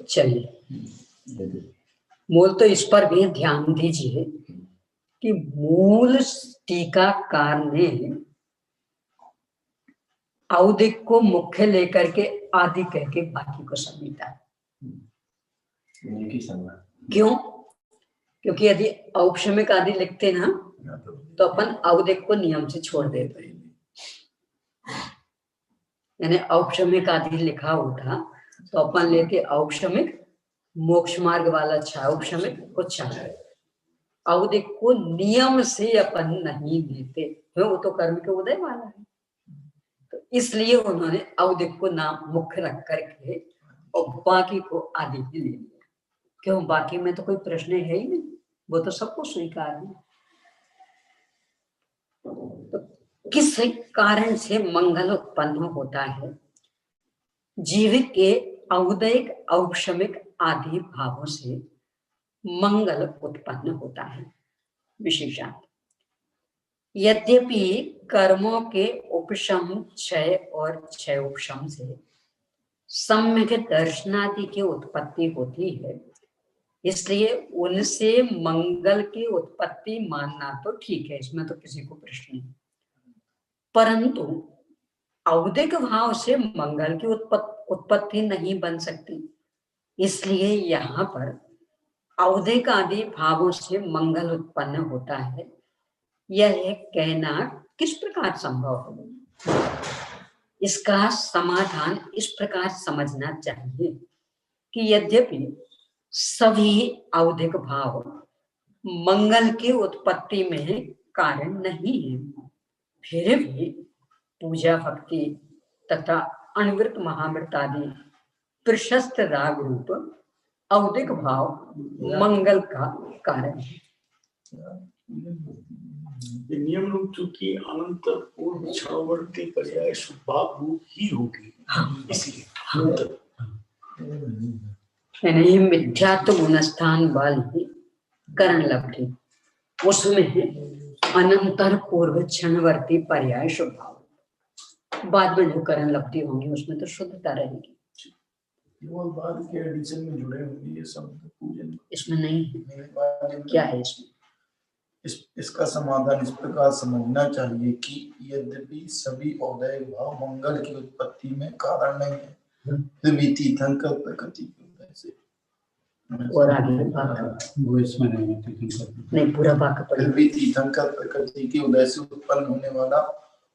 चलिए, मूल तो इस पर भी ध्यान दीजिए कि मूल टीकाकार ने औदिक को मुख्य लेकर के आदि कह के बाकी को समेटा। क्यों? क्योंकि यदि औपशमिक आदि लिखते ना तो अपन औदिक को नियम से छोड़ देते, यानी औपशमिक आदि लिखा होता तो अपन लेते औपशमिक, मोक्ष मार्ग वाला औपशमिक उच्चारण, औदिक को नियम से अपन नहीं लेते, वो तो कर्म के उदय वाला है। तो इसलिए उन्होंने औदिक को नाम मुख्य रख करके और बाकी को आदि ही ले लिया। क्यों? बाकी में तो कोई प्रश्न है ही नहीं, वो तो सबको स्वीकार है। तो किस कारण से मंगल उत्पन्न होता है? जीव के औदिक औपशमिक आदि भावों से मंगल उत्पन्न होता है। विशेषांत, यद्यपि कर्मों के उपशम क्षय और क्षय उपशम से सम्यक दर्शनादि की उत्पत्ति होती है, इसलिए उनसे मंगल की उत्पत्ति मानना तो ठीक है, इसमें तो किसी को प्रश्न नहीं। परंतु औदिक भाव से मंगल की उत्पत्ति नहीं बन सकती, इसलिए यहाँ पर औदिक आदि भावों से मंगल उत्पन्न होता है। यह कहना किस प्रकार संभव है? इसका समाधान इस प्रकार समझना चाहिए कि यद्यपि सभी औदिक भाव मंगल की उत्पत्ति में कारण नहीं है, फिर भी पूजा भक्ति तथा अनवृत महामृत आदि प्रशस्त राग रूप औदिक भाव मंगल का कारण है। नियम रूप चूंकि अनंत पूर्व क्षणवर्ती पर्याय शुभाव रूप ही होगी, इसलिए यानी मिथ्यात्व गुणस्थान वाली करण लब्धि, उसमें अनंतर पूर्व क्षणवर्ती पर्याय शुभाव, बाद में जो करण लब्धि होंगी उसमें तो शुद्धता रहेगी। केवल बाद के एडिशन में जुड़े होंगे ये शब्द पूजन, इसमें नहीं है। क्या है इसमें? इसका समाधान इस प्रकार समझना चाहिए कि यद्यपि सभी औदिक भाव मंगल की उत्पत्ति में कारण नहीं है, फिर भी तीर्थंकर प्रकृति की वजह से, और आगे वो इसमें नहीं पूरा वाक्य पढ़िए। फिर भी तीर्थंकर प्रकृति की उदय से उत्पन्न होने वाला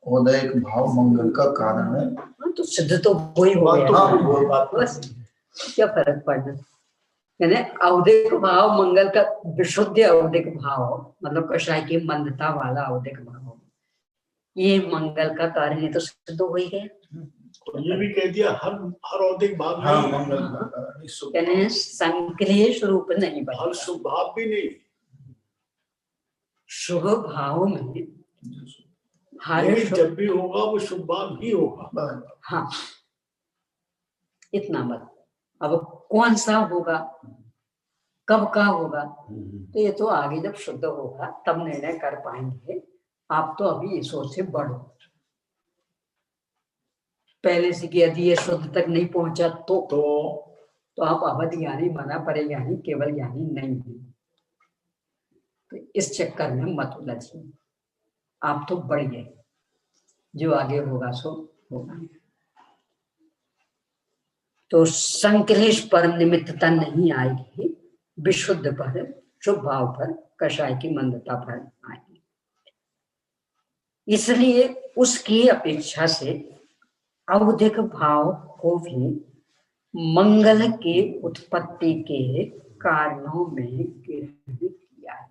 औदिक भाव मंगल का कारण है। तो सिद्ध तो वही हो गया। हाँ, वो बात बस क्या फर्क पड़ना। यानी औदिक भाव मंगल का विशुद्ध औदिक भाव, मतलब कषाय की मंदता वाला औदिक भाव, ये मंगल का कारण है, तो सिद्ध हो ही गया। तो ये भी कह दिया हर औदिक भाव हाँ, नहीं, मंगल का कारण यानी संक्लेश रूप नहीं बना, हर शुभ भाव भी नहीं, शुभ भाव में हर जब भी होगा वो शुभ भाव ही होगा। हाँ, इतना मत। अब कौन सा होगा, कब का होगा, तो ये तो आगे जब शुद्ध होगा तब निर्णय कर पाएंगे। आप तो अभी इस ओर से बढ़ो। पहले से कि यदि ये शुद्ध तक नहीं पहुंचा तो आप अवध ज्ञानी मना परे ज्ञानी केवल ज्ञानी नहीं है। तो इस चक्कर में मत उलझिए, आप तो बढ़िए, जो आगे होगा सो होगा। तो संक्लेश पर निमित्तता नहीं आएगी, विशुद्ध पर, शुभ भाव पर, कषाय की मंदता पर आएगी। इसलिए उसकी अपेक्षा से अवधिक भाव को भी मंगल की उत्पत्ति के कारणों में ग्रहण किया है।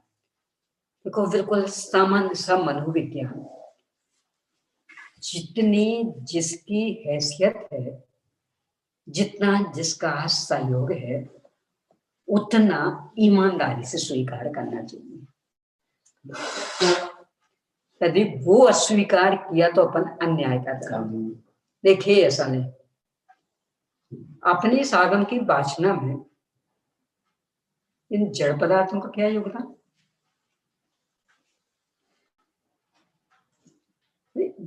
देखो बिल्कुल सामान्य सा मनोविज्ञान, जितनी जिसकी हैसियत है, जितना जिसका सहयोग है, उतना ईमानदारी से स्वीकार करना चाहिए। यदि वो अस्वीकार किया तो अपन अन्याय कर रहे हैं। देखिए ऐसा नहीं, अपनी इस आगम की वासना में इन जड़ पदार्थों का क्या योगदान?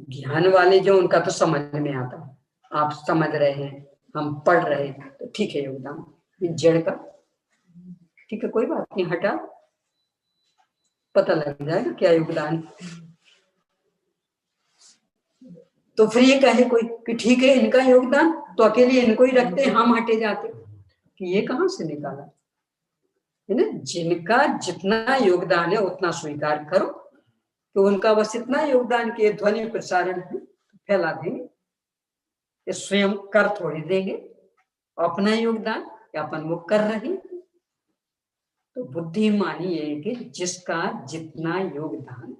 ज्ञान वाले जो, उनका तो समझ में आता है, आप समझ रहे हैं, हम पढ़ रहे हैं, तो ठीक है योगदान। इन जड़ का ठीक है, कोई बात नहीं, हटा, पता लग जाएगा क्या योगदान। तो फिर ये कहे कोई कि ठीक है इनका योगदान, तो अकेले इनको ही रखते, हम हटे जाते, कि ये कहां से निकाला है ना। जिनका जितना योगदान है उतना स्वीकार करो, तो उनका बस इतना योगदान कि ध्वनि प्रसारण है, फैला देंगे, ये स्वयं कर थोड़ी देंगे अपना योगदान, या अपन वो कर रहे। तो बुद्धिमानी ये कि जिसका जितना योगदान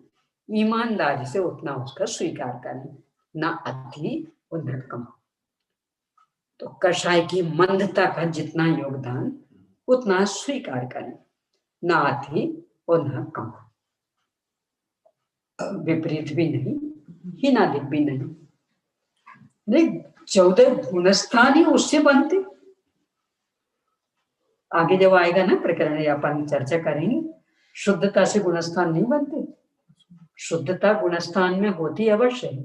ईमानदारी से उतना उसका स्वीकार करें, ना अधिक और न कम। तो कषाय की मंदता का जितना योगदान उतना स्वीकार करें, ना अधिक और न कम, विपरीत भी नहीं, हीनाधिक भी नहीं। 14 गुणस्थान ही उससे बनते। आगे जब आएगा ना प्रकरण, या अपन चर्चा करेंगे, शुद्धता से गुणस्थान नहीं बनते। शुद्धता गुणस्थान में होती अवश्य है,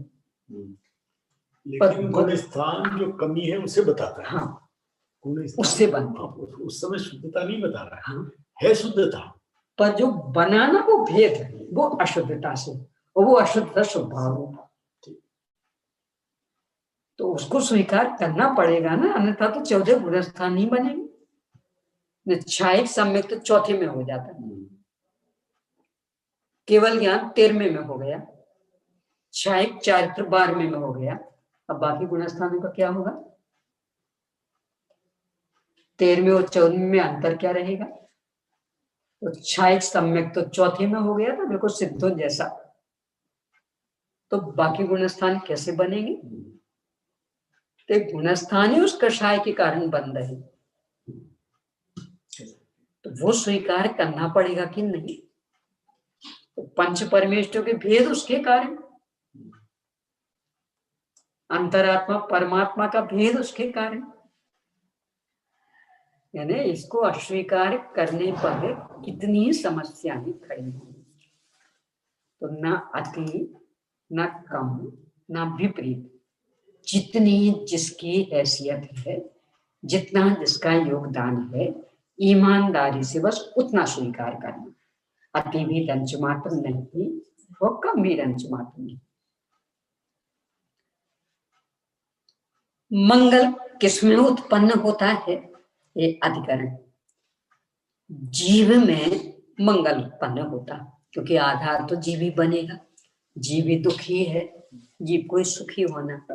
लेकिन गुणस्थान जो कमी है उसे बताता है। हाँ, उससे बनते। उस समय शुद्धता नहीं बता रहा है, हाँ। है शुद्धता, पर जो बनाना वो भेद है, वो अशुद्धता से, और वो अशुद्धता स्वभाव होगा, तो उसको स्वीकार करना पड़ेगा ना, अन्यथा तो 14 गुणस्थान नहीं बनेंगे। छायक सम्यक तो चौथे में हो जाता है, केवल ज्ञान 13वें में हो गया, छायक चारित्र 12वें में हो गया। अब बाकी गुणस्थानों का क्या होगा? 13वें और 14वें में अंतर क्या रहेगा? तो छायक सम्यक तो चौथे में हो गया था, बिल्कुल सिद्धों जैसा। तो बाकी गुणस्थान कैसे बनेंगे? तो गुणस्थान ही उस कषाय के कारण बन रहे, तो वो स्वीकार करना पड़ेगा कि नहीं। तो पंच परमेष्ठियों के भेद उसके कारण, अंतरात्मा परमात्मा का भेद उसके कारण, यानी इसको अस्वीकार करने पर कितनी समस्याएं खड़ी होंगी। तो ना अति, ना कम, ना विपरीत, जितनी जिसकी हैसियत है, जितना जिसका योगदान है, ईमानदारी से बस उतना स्वीकार करना। अति भी रंच मात्र नहीं और कम भी रंच मात्र नहीं। मंगल किसमें उत्पन्न होता है? ये अधिकरण जीव में मंगल उत्पन्न होता, क्योंकि आधार तो जीव ही बनेगा। जीव ही दुखी है, जीव को सुखी होना।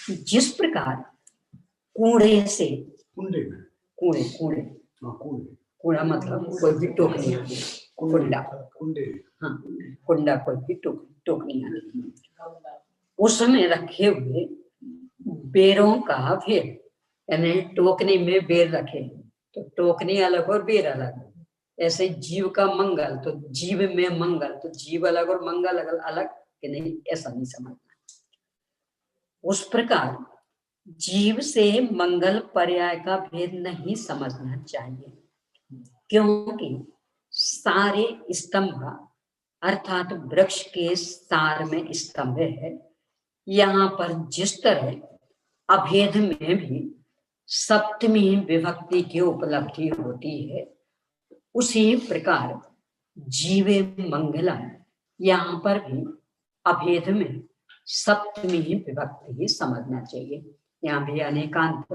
जिस प्रकार कूड़े से, कूड़े कूड़े कूड़ा मतलब कोई भी टोकनी आती, कुंडा, हाँ कुंडा कोई भी टोकनी आती, उसमें रखे हुए बेरों का भेद, यानी टोकनी में बेर रखे तो टोकनी अलग और बेर अलग। ऐसे जीव का मंगल तो जीव में मंगल, तो जीव अलग और मंगल अलग कि नहीं, ऐसा नहीं समझना। उस प्रकार जीव से मंगल पर्याय का भेद नहीं समझना चाहिए। क्योंकि सारे स्तंभ अर्थात वृक्ष के सार में स्तंभ है। यहाँ पर जिस तरह अभेद में भी सप्तमी विभक्ति की उपलब्धि होती है, उसी प्रकार जीवे मंगलम यहाँ पर भी अभेद में सप्तमी विभक्ति ही समझना चाहिए। यहाँ भी अनेकांत,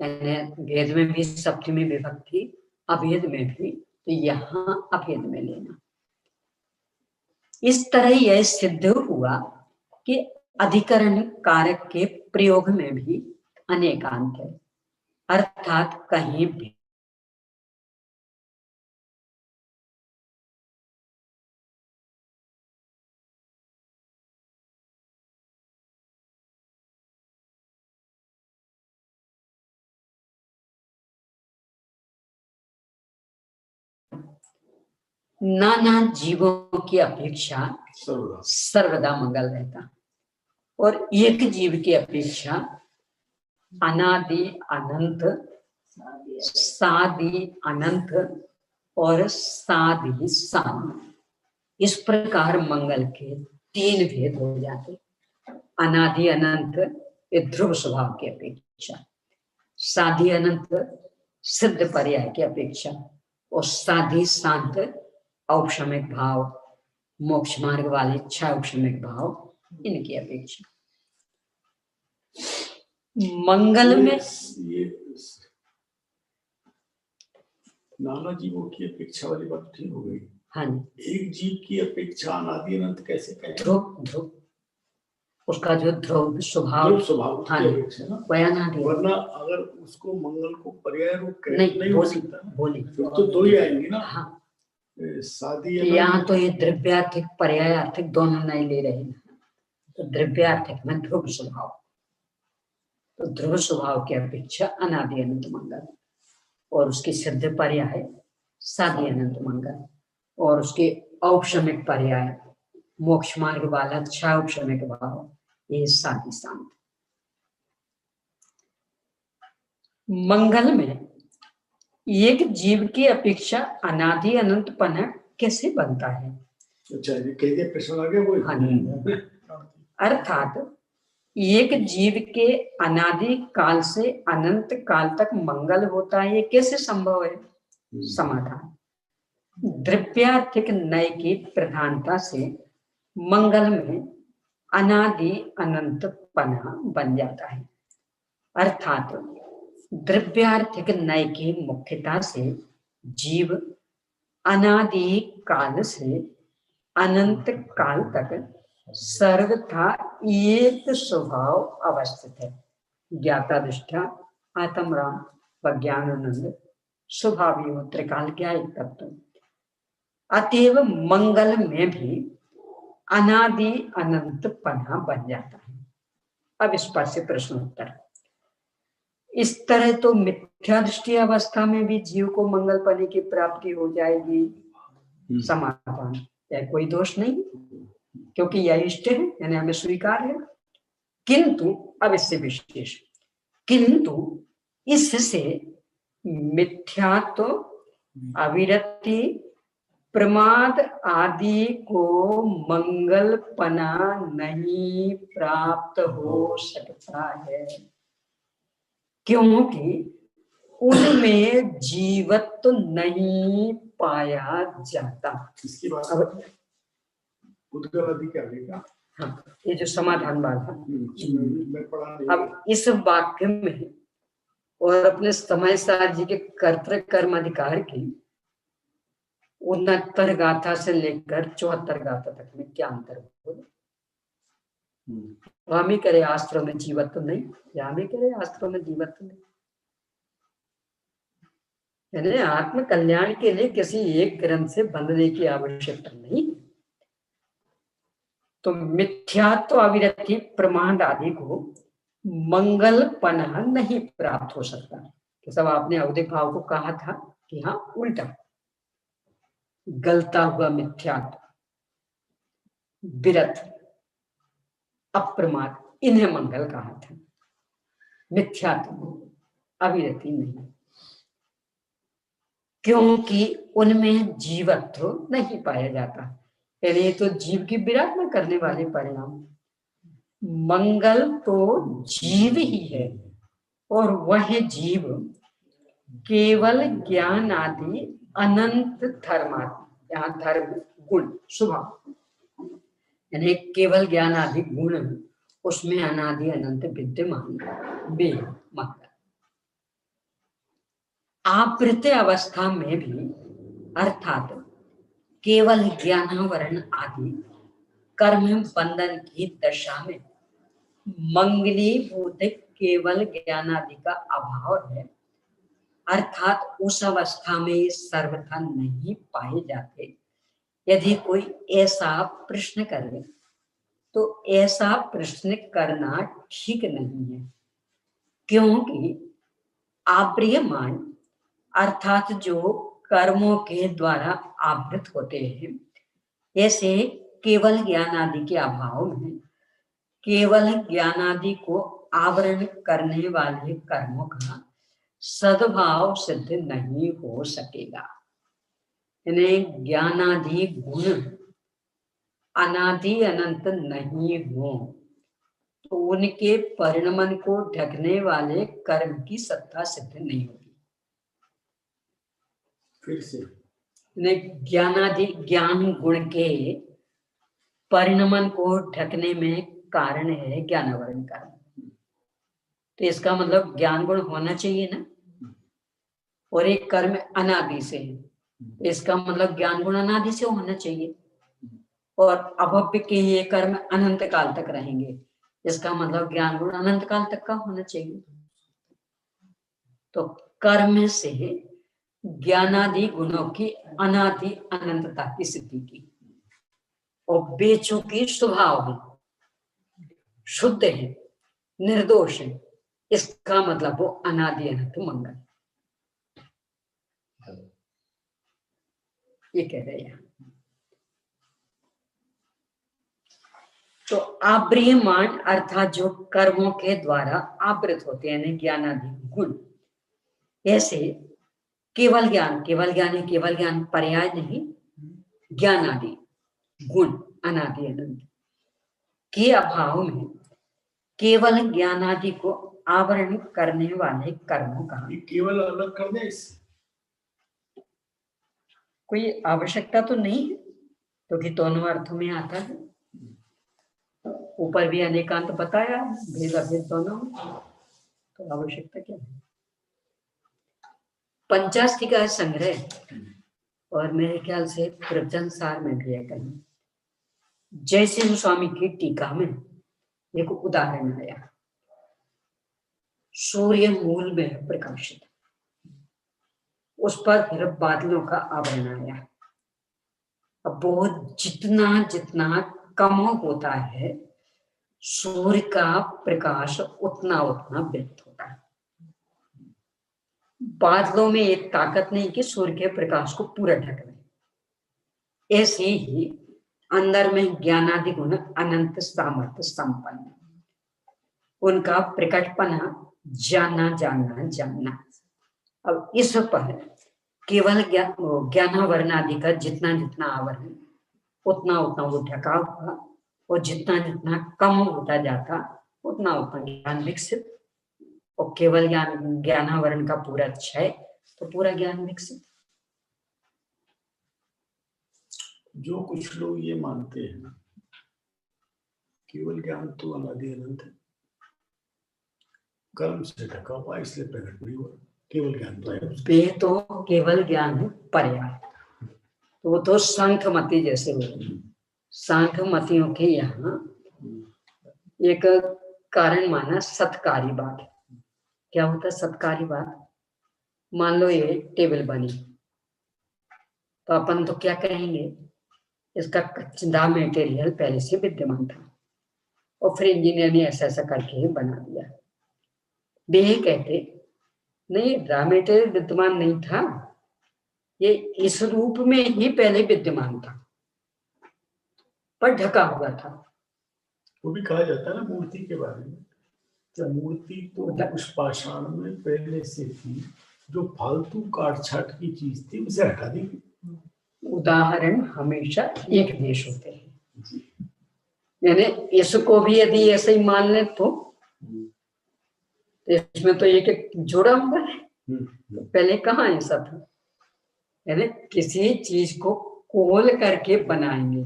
भेद में भी सप्तमी विभक्ति, अभेद में भी, तो यहाँ अभेद में लेना। इस तरह यह सिद्ध हुआ कि अधिकरण कारक के प्रयोग में भी अनेकांत है, अर्थात कहीं भी नाना जीवों की अपेक्षा सर्वदा मंगल रहता, और एक जीव की अपेक्षा अनादि अनंत, सादि अनंत और सादि शांत, इस प्रकार मंगल के तीन भेद हो जाते। अनादि अनंत ये ध्रुव स्वभाव की अपेक्षा, सादि अनंत सिद्ध पर्याय की अपेक्षा, और सादि शांत औपशमिक भाव, मोक्ष मार्ग वाले इच्छा औपशमिक भाव, इनकी अपेक्षा। मंगल में ये नाना जीवों की अपेक्षा वाली बात ठीक हो गई। हाँ, एक जीव की अपेक्षा अनादि अनंत कैसे कहें? ध्रुव उसका जो ध्रुव स्वभाव, ध्रुव स्वभाव हाँ, की अपेक्षा ना, बयानादि, वरना अगर उसको मंगल को पर्याय रूप नहीं हो सकता, बोली तो दो ही आएंगी ना। हाँ, सादी यहाँ तो ये द्रव्यार्थिक पर्यायार्थिक दोनों नहीं ले रहे हैं, तो द्रव्यार्थिक में ध्रुव स्वभाव, तो ध्रुव स्वभाव की अपेक्षा अनादि अनंत मंगल, और उसकी सिद्ध पर्याय सादि अनंत मंगल, और उसके औपशमिक पर्याय मोक्ष मार्ग वाला छह औपशमिक भाव, ये सादि शांत। मंगल में एक जीव की अपेक्षा अनादि अनंत पना कैसे बनता है? अच्छा, ये कह दिया, प्रश्न आ गया वो। हाँ, अर्थात एक जीव के अनादि काल से अनंत काल तक मंगल होता है, ये कैसे संभव है? समाधान, द्रव्यार्थिक नय की प्रधानता से मंगल में अनादि अनंत पना बन जाता है, अर्थात द्रव्यार्थिक नय की मुख्यता से जीव अनादि काल से अनंत काल तक सर्वथा एक स्वभाव अवस्थित है। ज्ञाता दृष्टा आत्मराम प्रज्ञानानंद स्वभावी हो त्रिकाल क्या एक तत्व। अतएव मंगल में भी अनादि अनंत पना बन जाता है। अब इस पर से प्रश्न उत्तर। इस तरह तो मिथ्या दृष्टि अवस्था में भी जीव को मंगल पने की प्राप्ति हो जाएगी। समाधान, यह कोई दोष नहीं, क्योंकि यह इष्ट है, यानी हमें स्वीकार है। किंतु अब इससे विशेष, किंतु इससे मिथ्यात्व, अविरति, प्रमाद आदि को मंगल पना नहीं प्राप्त हो सकता है, क्योंकि उनमें जीवत्व नहीं पाया जाता। इसकी बात अब उद्गल आदि क्या लेगा? हाँ, ये जो समाधान बात है, मैं पढ़ा नहीं। अब इस वाक्य में और अपने समय सार जी के कर्तृ कर्म अधिकार की 69 गाथा से लेकर 74 गाथा तक में क्या अंतर हो? हम ही करे आस्त्रों में जीवत्व नहीं, या हम ही करे आस्त्रों में जीवत्व नहीं। यानी आत्म कल्याण के लिए किसी एक ग्रंथ से बंधने की आवश्यकता नहीं। तो मिथ्यात्व, अविरति, प्रमाद आदि को मंगल पना नहीं प्राप्त हो सकता। तो सब आपने अवधिक भाव को कहा था कि हाँ उल्टा, गलता हुआ मिथ्यात्व, विरत, अप्रमाद, इन्हें मंगल कहा था, मिथ्यात्व, अविरति नहीं। क्योंकि उनमें जीवत्व नहीं पाया जाता। यानी ये तो जीव की विराटना करने वाले परिणाम। मंगल तो जीव ही है और वह जीव केवल ज्ञान आदि अनंत धर्मात्मा, यहाँ धर्म गुण स्वभाव, यानी केवल ज्ञान आदि गुण उसमें अनादि अनंत विद्यमान वे मंगल। आवृत अवस्था में भी अर्थात केवल ज्ञानावरण आदि कर्म बंधन की दशा में मंगलीभूत केवल ज्ञान आदि का अभाव है, अर्थात उस अवस्था में ये सर्वथा नहीं पाए जाते। यदि कोई ऐसा प्रश्न करे तो ऐसा प्रश्न करना ठीक नहीं है, क्योंकि आप्रियमान अर्थात जो कर्मों के द्वारा आवृत होते हैं, ऐसे केवल ज्ञान आदि के अभाव में केवल ज्ञान आदि को आवरण करने वाले कर्मों का सद्भाव सिद्ध नहीं हो सकेगा। यानी ज्ञानादि गुण अनादि अनंत नहीं हो तो उनके परिणमन को ढकने वाले कर्म की सत्ता सिद्ध नहीं होगी। फिर से ज्ञानादि ज्ञान गुण के परिणमन को ढकने में कारण है ज्ञानावरण कर्म। तो इसका मतलब ज्ञान गुण होना चाहिए ना, और एक कर्म अनादि से है, इसका मतलब ज्ञान गुण अनादि से होना चाहिए, और अभव्य के ये कर्म अनंत काल तक रहेंगे, इसका मतलब ज्ञान गुण अनंत काल तक का होना चाहिए। तो कर्म से ज्ञानादि गुणों की अनादि अनंतता की सिद्धि की, और बेचों की स्वभाव है, शुद्ध है, निर्दोष है, इसका मतलब वो अनादि अनंत मंगल, ये कह रहे हैं। तो आव्रियमान अर्थात जो कर्मों के द्वारा आवृत होते हैं ज्ञानादि गुण, ऐसे केवल ज्ञान, केवल ज्ञान है, केवल ज्ञान पर्याय नहीं, ज्ञान आदि गुण अनादि अनंत के अभाव में केवल ज्ञान आदि को आवरण करने वाले कर्मों का केवल अलग कर दे इससे कोई आवश्यकता तो नहीं है, क्योंकि दोनों अर्थों में आता है। ऊपर भी अनेकांत बताया, भेद अभेद दोनों, तो आवश्यकता क्या है। पंचास्तिका संग्रह और मेरे ख्याल से प्रवचन सार में भी है कहीं, जयसिंह स्वामी की टीका में एक उदाहरण आया, सूर्य मूल में प्रकाशित, उस पर फिर बादलों का आवरण आया। अब वो जितना जितना कम होता है सूर्य का प्रकाश उतना उतना व्यक्त होता है। बादलों में एक ताकत नहीं कि सूर्य के प्रकाश को पूरा ढक ले। ऐसे ही अंदर में ज्ञानादि गुण अनंत सामर्थ्य संपन्न, उनका प्रकटपना जानना जानना जानना। अब इस पर केवल ज्ञानावरण आदि का जितना जितना आवरण उतना उतना वो ढका हुआ, और जितना जितना कम होता जाता उतना उतना ज्ञान विकसित, और केवल ज्ञानावरण का पूरा क्षय तो पूरा ज्ञान विकसित। जो कुछ लोग ये मानते हैं ना केवल ज्ञान तो अनादि अनंत है, कर्म से ढका हुआ इसलिए प्रकट नहीं हुआ, केवल ज्ञान तो है। वे तो केवल ज्ञान है पर्याप्त, तो वो तो सांख्य मती जैसे लोग, सांख्य मतियों के यहाँ एक कारण माना सत्कारी बात। क्या होता है सत्कारी बात? मान लो ये टेबल बनी, तो अपन तो क्या कहेंगे, इसका कच्चा मटेरियल पहले से विद्यमान था और फिर इंजीनियर ने ऐसा ऐसा करके ही बना दिया। वे कहते नहीं, रॉ मटेरियल विद्यमान नहीं था, ये इस रूप में ही पहले विद्यमान था पर ढका हुआ था। वो भी कहा जाता है ना मूर्ति के बारे में, क्या मूर्ति तो उस पाषाण में पहले से थी, जो फालतू काट छाट की चीज थी उसे हटा दी। उदाहरण हमेशा एक देश होते हैं, यानी इसको भी यदि ऐसे ही मान ले तो इसमें तो एक एक जुड़ा हुआ है। तो पहले कहाँ ऐसा था, यानी किसी चीज को खोल करके बनाएंगे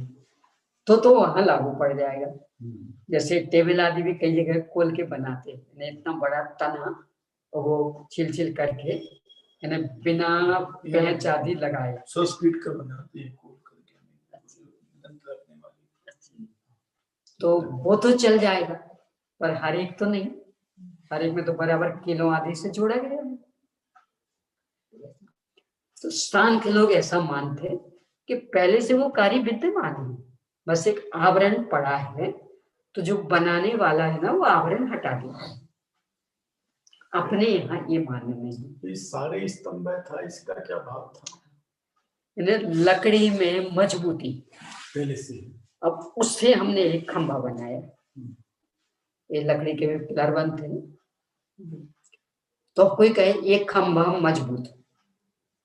तो वहां लागू पड़ जाएगा। जैसे टेबल आदि भी कई जगह खोल के बनाते हैं, इतना बड़ा तना वो छिल करके बिना पेंच आदि लगाए 100 फीट का बनाते हैं खोल करके रखने वाली, तो वो तो चल जाएगा, पर हर एक तो नहीं, हर एक में तो बराबर किलो आदि से जोड़ा गया है। तो सांख्य लोग ऐसा मानते कि पहले से वो कार्य विद्यमान है, बस एक आवरण पड़ा है, तो जो बनाने वाला है ना वो आवरण हटा दिया। अपने यहाँ ये मानने नहीं। ये सारे स्तंभ था, इसका क्या भाव था? लकड़ी में मजबूती पहले से, अब उससे हमने एक खंभा बनाया, ये लकड़ी के पिलर बनते हैं, तो कोई कहे एक खंभा मजबूत,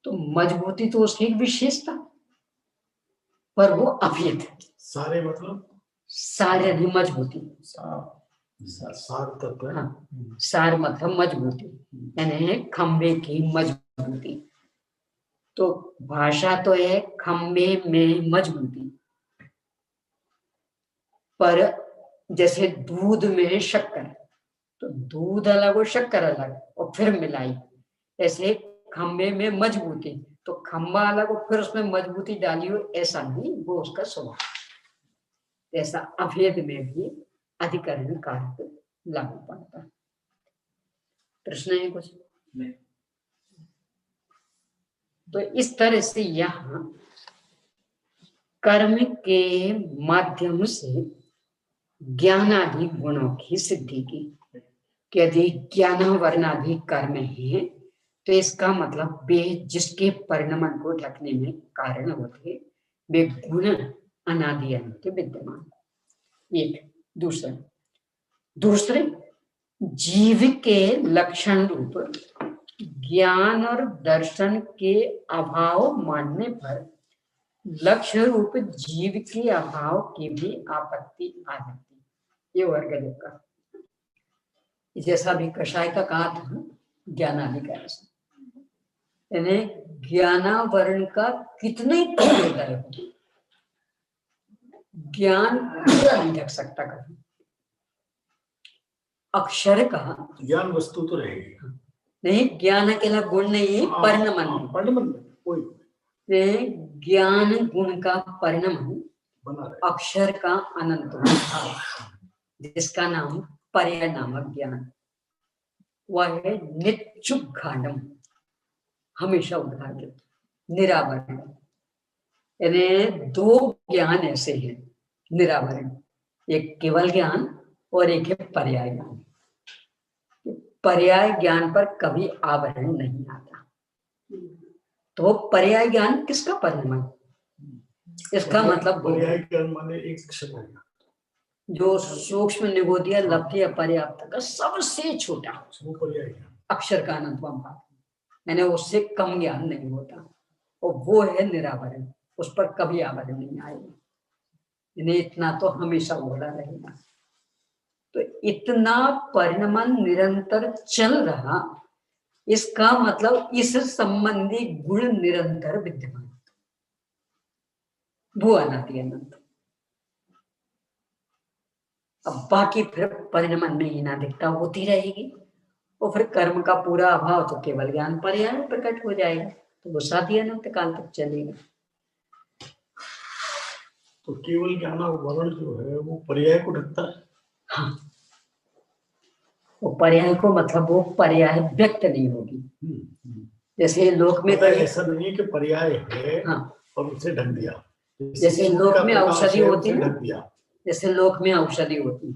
तो मजबूती तो उसकी एक विशेषता, पर वो अभेद है। सारे मतलब सारे भी मजबूती, सार तत्व। हाँ, सार मतलब मजबूती, यानी खंबे की मजबूती। तो भाषा तो है खंबे में मजबूती, पर जैसे दूध में शक्कर, तो दूध अलग और शक्कर अलग और फिर मिलाई, ऐसे खंबे में मजबूती, तो खंबा अलग और फिर उसमें मजबूती डाली हो, ऐसा नहीं, वो उसका स्वभाव। ऐसा अभेद में भी अधिकरण कारक लागू पड़ता है। प्रश्न है कुछ? नहीं। तो इस तरह से यहाँ कर्म के माध्यम से ज्ञानादि गुणों की सिद्धि की, कि यदि ज्ञान वर्णादि कर्म है तो इसका मतलब वे जिसके परिणमन को ढकने में कारण होते वे गुण अनादि अनंत विद्यमान। एक दूसरे जीव के लक्षण रूप ज्ञान और दर्शन के अभाव मानने पर लक्ष्य रूप जीव के अभाव की भी आपत्ति आ जाती। ये वर्ग का जैसा भी कषाय का कहा था, ज्ञानादि का ऐसा, यानी ज्ञानावरण का कितने हृदय हो, ज्ञान पूरा नहीं ढक सकता कभी। अक्षर का ज्ञान वस्तु तो रहेगी नहीं, ज्ञान अकेला गुण नहीं, परिणमन ज्ञान गुण का परिणमन अक्षर का अनंत भाव, जिसका नाम पर्याय नामक ज्ञान, वह है नित्युघाटम, हमेशा उद्घाटित, निरावरण। यानी दो ज्ञान ऐसे हैं निरावरण, एक केवल ज्ञान और एक है पर्याय ज्ञान। पर्याय ज्ञान पर कभी आवरण नहीं आता, तो पर्याय ज्ञान किसका परिणमन? इसका मतलब पर्याय ज्ञान माने एक शब्द जो सूक्ष्म निगोदिया लब्धि अपर्याप्त का सबसे छोटा अक्षर का अनंतम भाग, यानी उससे कम ज्ञान नहीं होता, और वो है निरावरण, उस पर कभी आवरण नहीं आएगा, यानी इतना तो हमेशा बोला रहेगा। तो इतना परिणमन निरंतर चल रहा, इसका मतलब इस संबंधी गुण निरंतर विद्यमान, वो अनादि अनंत। अब बाकी फिर परिणमन में हीनाधिकता होती रहेगी, और फिर कर्म का पूरा अभाव, तो केवल ज्ञान पर्याय प्रकट हो जाएगा, तो वो साधी अनंत काल तक चलेगा। तो केवल ज्ञान वर्ण जो है वो पर्याय को ढकता है। हाँ, वो पर्याय को मतलब वो पर्याय व्यक्त नहीं होगी। जैसे लोक में ऐसा नहीं है कि पर्याय है, हाँ, और उसे ढक दिया। जैसे लोक में औषधि होती है, जैसे लोक में औषधि होती है,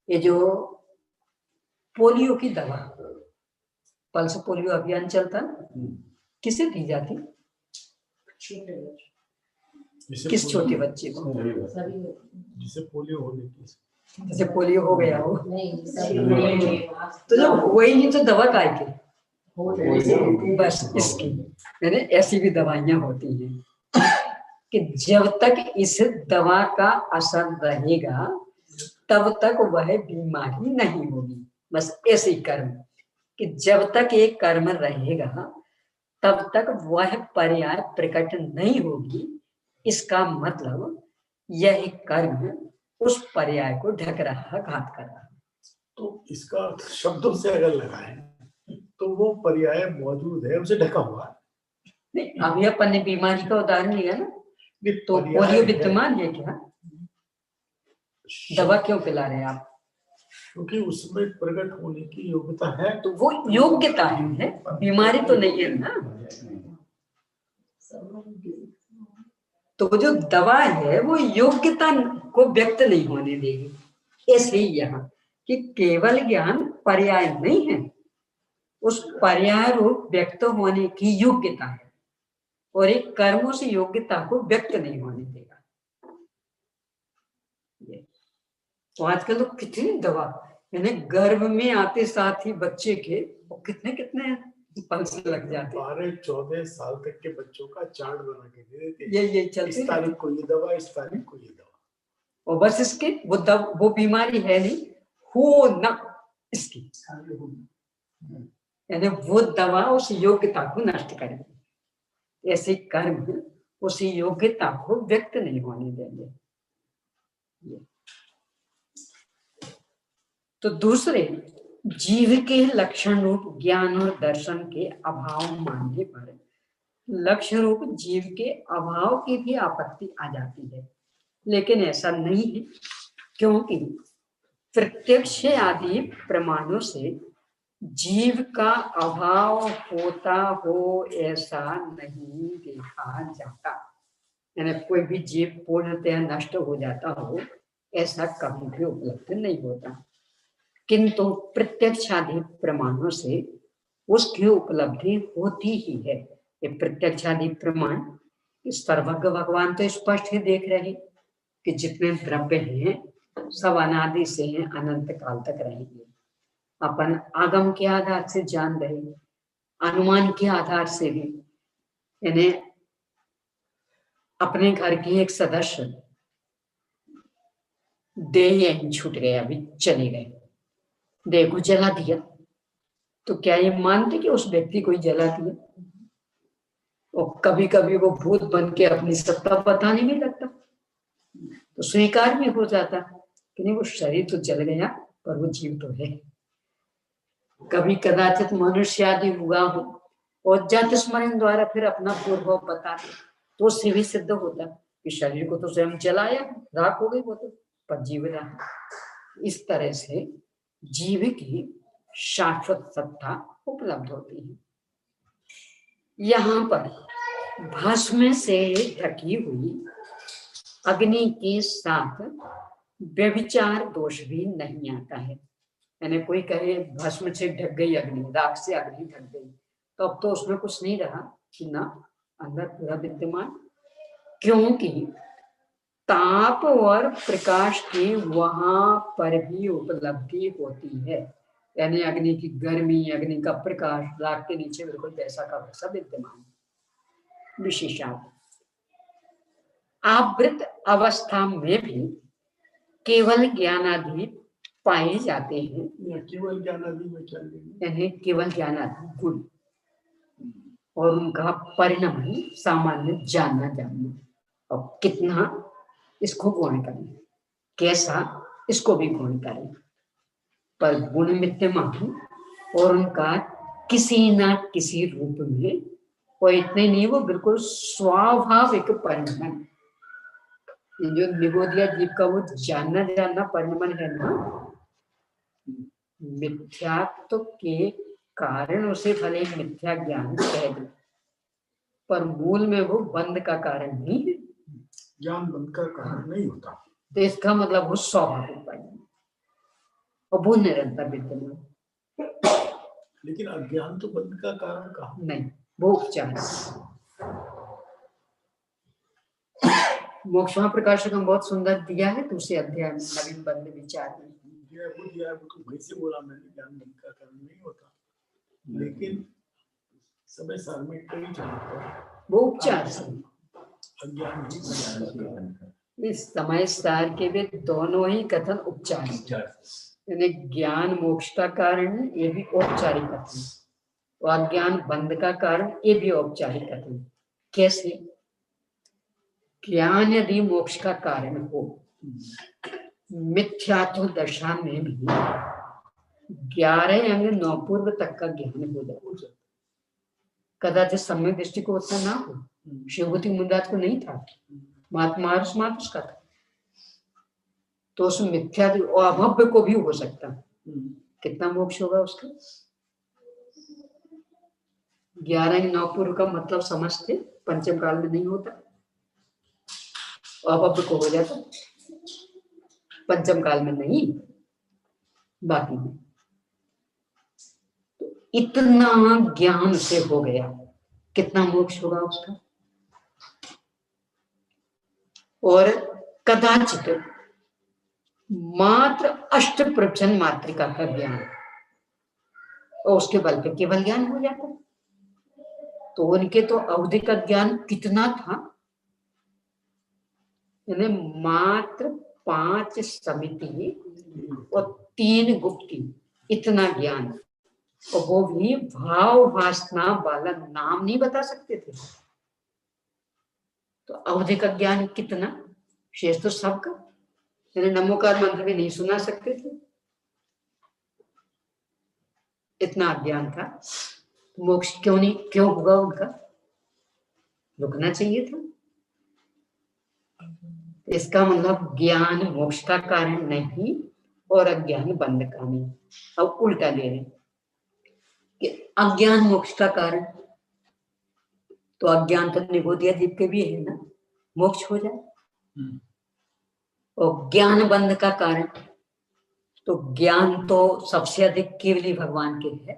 ये जो पोलियो की दवा, पल्स पोलियो अभियान चलता है, किसे दी जाती? किस छोटे बच्चे को? जिसे पोलियो होने की, जैसे पोलियो हो गया हो, तो जब वही नहीं तो दवा काय के, बस इसकी यानी ऐसी भी दवाइयां होती हैं कि जब तक इस दवा का असर रहेगा तब तक वह बीमारी नहीं होगी। बस ऐसी कर्म कि जब तक ये कर्म रहेगा तब तक वह पर्याय प्रकट नहीं होगी। इसका मतलब यह कर्म उस पर्याय को ढक रहा, घात कर रहा। तो इसका अर्थ शब्दों से अगर लगाएं तो वो पर्याय मौजूद है, उसे ढका हुआ है। नहीं, अभी अपन ने बीमारी का उदाहरण लिया ना, नहीं, तो पर्याय पोलियो है। विद्यमान है क्या? दवा क्यों पिला रहे हैं आप? क्योंकि उसमें प्रकट होने की योग्यता है। तो वो योग्यता है, बीमारी तो नहीं है ना। तो वो जो दवा है वो योग्यता को व्यक्त नहीं होने देगी। ऐसे ही यहाँ कि केवल ज्ञान पर्याय नहीं है, उस पर्याय रूप व्यक्त होने की योग्यता है और एक कर्मों से योग्यता को व्यक्त नहीं होने देगा। तो आजकल तो कितनी दवा, यानी गर्भ में आते साथ ही बच्चे के कितने कितने पल्स लग जाते हैं। 12-14 साल तक के बच्चों का चार्ट बना के दे देते हैं। ये चलते, इस तारीख को ये दवा, इस तारीख को ये दवा, और बस इसके वो बीमारी है नहीं, हो ना इसकी, यानी वो दवा उस योग्यता को नष्ट करेगी। ऐसे कर्म उस योग्यता को व्यक्त नहीं होने देंगे। तो दूसरे जीव के लक्षण रूप ज्ञान और दर्शन के अभाव मानने पर लक्ष्य रूप जीव के अभाव की भी आपत्ति आ जाती है। लेकिन ऐसा नहीं है, क्योंकि प्रत्यक्ष आदि प्रमाणों से जीव का अभाव होता हो ऐसा नहीं देखा जाता। यानी कोई भी जीव पूर्णतः नष्ट हो जाता हो ऐसा कभी भी उपलब्ध नहीं होता, किंतु प्रत्यक्षादि प्रमाणों से उसकी उपलब्धि होती ही है। ये प्रत्यक्षादि प्रमाण सर्वज्ञ भगवान तो स्पष्ट ही देख रहे कि जितने द्रव्य हैं सब अनादि से हैं, अनंत काल तक रहेंगे। अपन आगम के आधार से जान रहे, अनुमान के आधार से भी, यानी अपने घर के एक सदस्य देह छूट गए, अभी चले गए, देह को जला दिया, तो क्या ये मानते कि उस व्यक्ति को जला दिया? और कभी कभी वो भूत बन के अपनी सत्ता बताने भी लगता, तो स्वीकार भी हो जाता कि नहीं वो शरीर तो जल गया पर वो जीव तो है। कभी कदाचित मनुष्य आदि हुआ हो और जाति स्मरण द्वारा फिर अपना पूर्व बता दे, तो उससे भी सिद्ध होता कि शरीर को तो स्वयं जलाया, राख हो गई वो तो, पर जीव रहा। इस तरह से जीव की शाश्वत सत्ता उपलब्ध होती है। यहाँ पर भस्म से ढकी हुई अग्नि के साथ व्यभिचार दोष भी नहीं आता है। यानी कोई कहे भस्म से ढक गई अग्नि, राख से अग्नि ढक गई, तो अब तो उसमें कुछ नहीं रहा कि ना अंदर पूरा विद्यमान, क्योंकि ताप और प्रकाश की वहां पर भी उपलब्धि होती है। यानी अग्नि की गर्मी, अग्नि का प्रकाश राख के नीचे बिल्कुल वैसा का वैसा विद्यमान। विशेषात आवृत अवस्था में भी केवल ज्ञानादि पाए जाते हैं। केवल ज्ञानादि में चलेंगे, यानी केवल ज्ञानादि गुण और उनका परिणाम सामान्य जानना, और कितना इसको गौण करें, कैसा इसको भी गौण करें, पर गुण विद्यमान और उनका किसी ना किसी रूप में, और इतने नहीं वो बिल्कुल स्वाभाविक परिणाम। जो निगोदिया जीव का वो जानना परिणाम है ना, मिथ्यात्व के कारण उसे भले मिथ्या ज्ञान कह दे, पर मूल में वो बंध का कारण नहीं है। ज्ञान बंध का कारण नहीं होता, तो इसका मतलब वो स्वाभाविक परिणाम और वो निरंतर विद्यमान। लेकिन अज्ञान तो बंध का कारण कहा नहीं, वो उपचार। मोक्ष प्रकाशक हम बहुत सुंदर दिया है, दूसरे अध्याय में नवीन बंद विचार में वो तो वही से बोला मैंने, ज्ञान बंध का कारण नहीं होता, लेकिन समय सार में कई जगह पर वो उपचार से। अज्ञान ही ज्ञान से बना बंद कर। इस समय सार के भी दोनों ही कथन उपचार से, उपचार से। यानी ज्ञान मोक्ष का कारण है, ये भी औपचारिक कथन, और अज्ञान बंध का कारण, ये भी औपचारिक कथन। कैसे? ज्ञान यदि मोक्ष का कारण हो, मिथ्यात्व दशा में भी 11 अंग 9 पूर्व तक का ज्ञान हो जाए। कदाचित सम्यक दृष्टि को उतना ना हो, शिवभूति मुंदात को नहीं था, महात्मा का था, तो उस मिथ्या अभव्य को भी हो सकता। कितना मोक्ष होगा उसका? 11 9 पूर्व का मतलब समझते, पंचम काल में नहीं होता, अभव्य को हो जाता, पंचम काल में नहीं, बाकी में। तो इतना ज्ञान से हो गया, कितना मोक्ष होगा उसका? और कदाचित मात्र अष्ट प्रवचन मात्रिका का ज्ञान, और उसके बल पे केवल ज्ञान हो जाता। तो उनके तो अवधि का ज्ञान कितना था? मात्र 5 समिति और 3 गुप्ती, इतना ज्ञान, और वो भी भाव वासना वाला नाम नहीं बता सकते थे। तो अवधि का ज्ञान कितना? शेष तो सबका, नमोकार मंत्र भी नहीं सुना सकते थे, इतना ज्ञान था। मोक्ष क्यों नहीं, क्यों होगा उनका? रुकना चाहिए था। इसका मतलब ज्ञान मोक्ष का कारण नहीं और अज्ञान बंध का नहीं। अब उल्टा ले रहे कि अज्ञान मोक्ष का कारण, तो अज्ञान तो निगोदिया दीप के भी है ना, मोक्ष हो जाए। और ज्ञान बंध का कारण, तो ज्ञान तो सबसे अधिक केवली भगवान के है,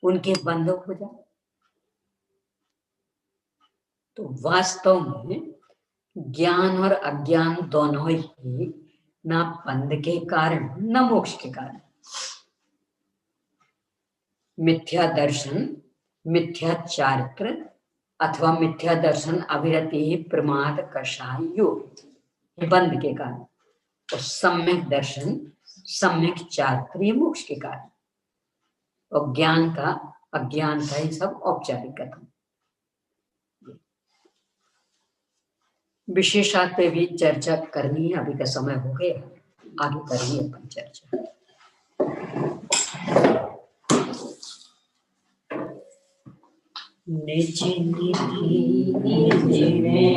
उनके बंध हो जाए। तो वास्तव में ज्ञान और अज्ञान दोनों ही ना बंध के कारण न मोक्ष के कारण। मिथ्या दर्शन, मिथ्या चारित्र अथवा मिथ्या दर्शन अविरति प्रमाद कषाय योग, बंध के कारण, और सम्यक दर्शन सम्यक चारित्र मोक्ष के कारण, और ज्ञान का अज्ञान का ही सब औपचारिक कथन। विशेषात पे भी चर्चा करनी है, अभी का समय हो गया, आगे करेंगे अपन चर्चा। निज निधि निज में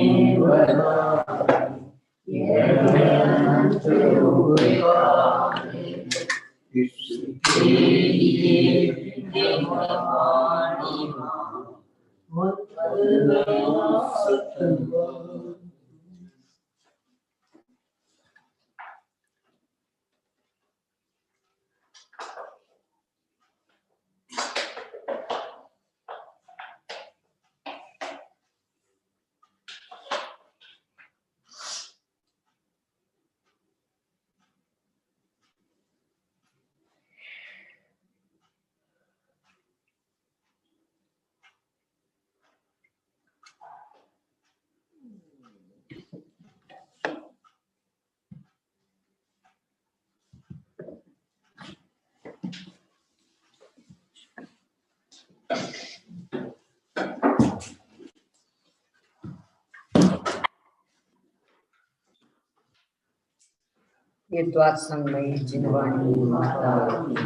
ये द्वादशमयी जिनवाणी माता की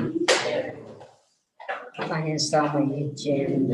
अहिंसामयी जैन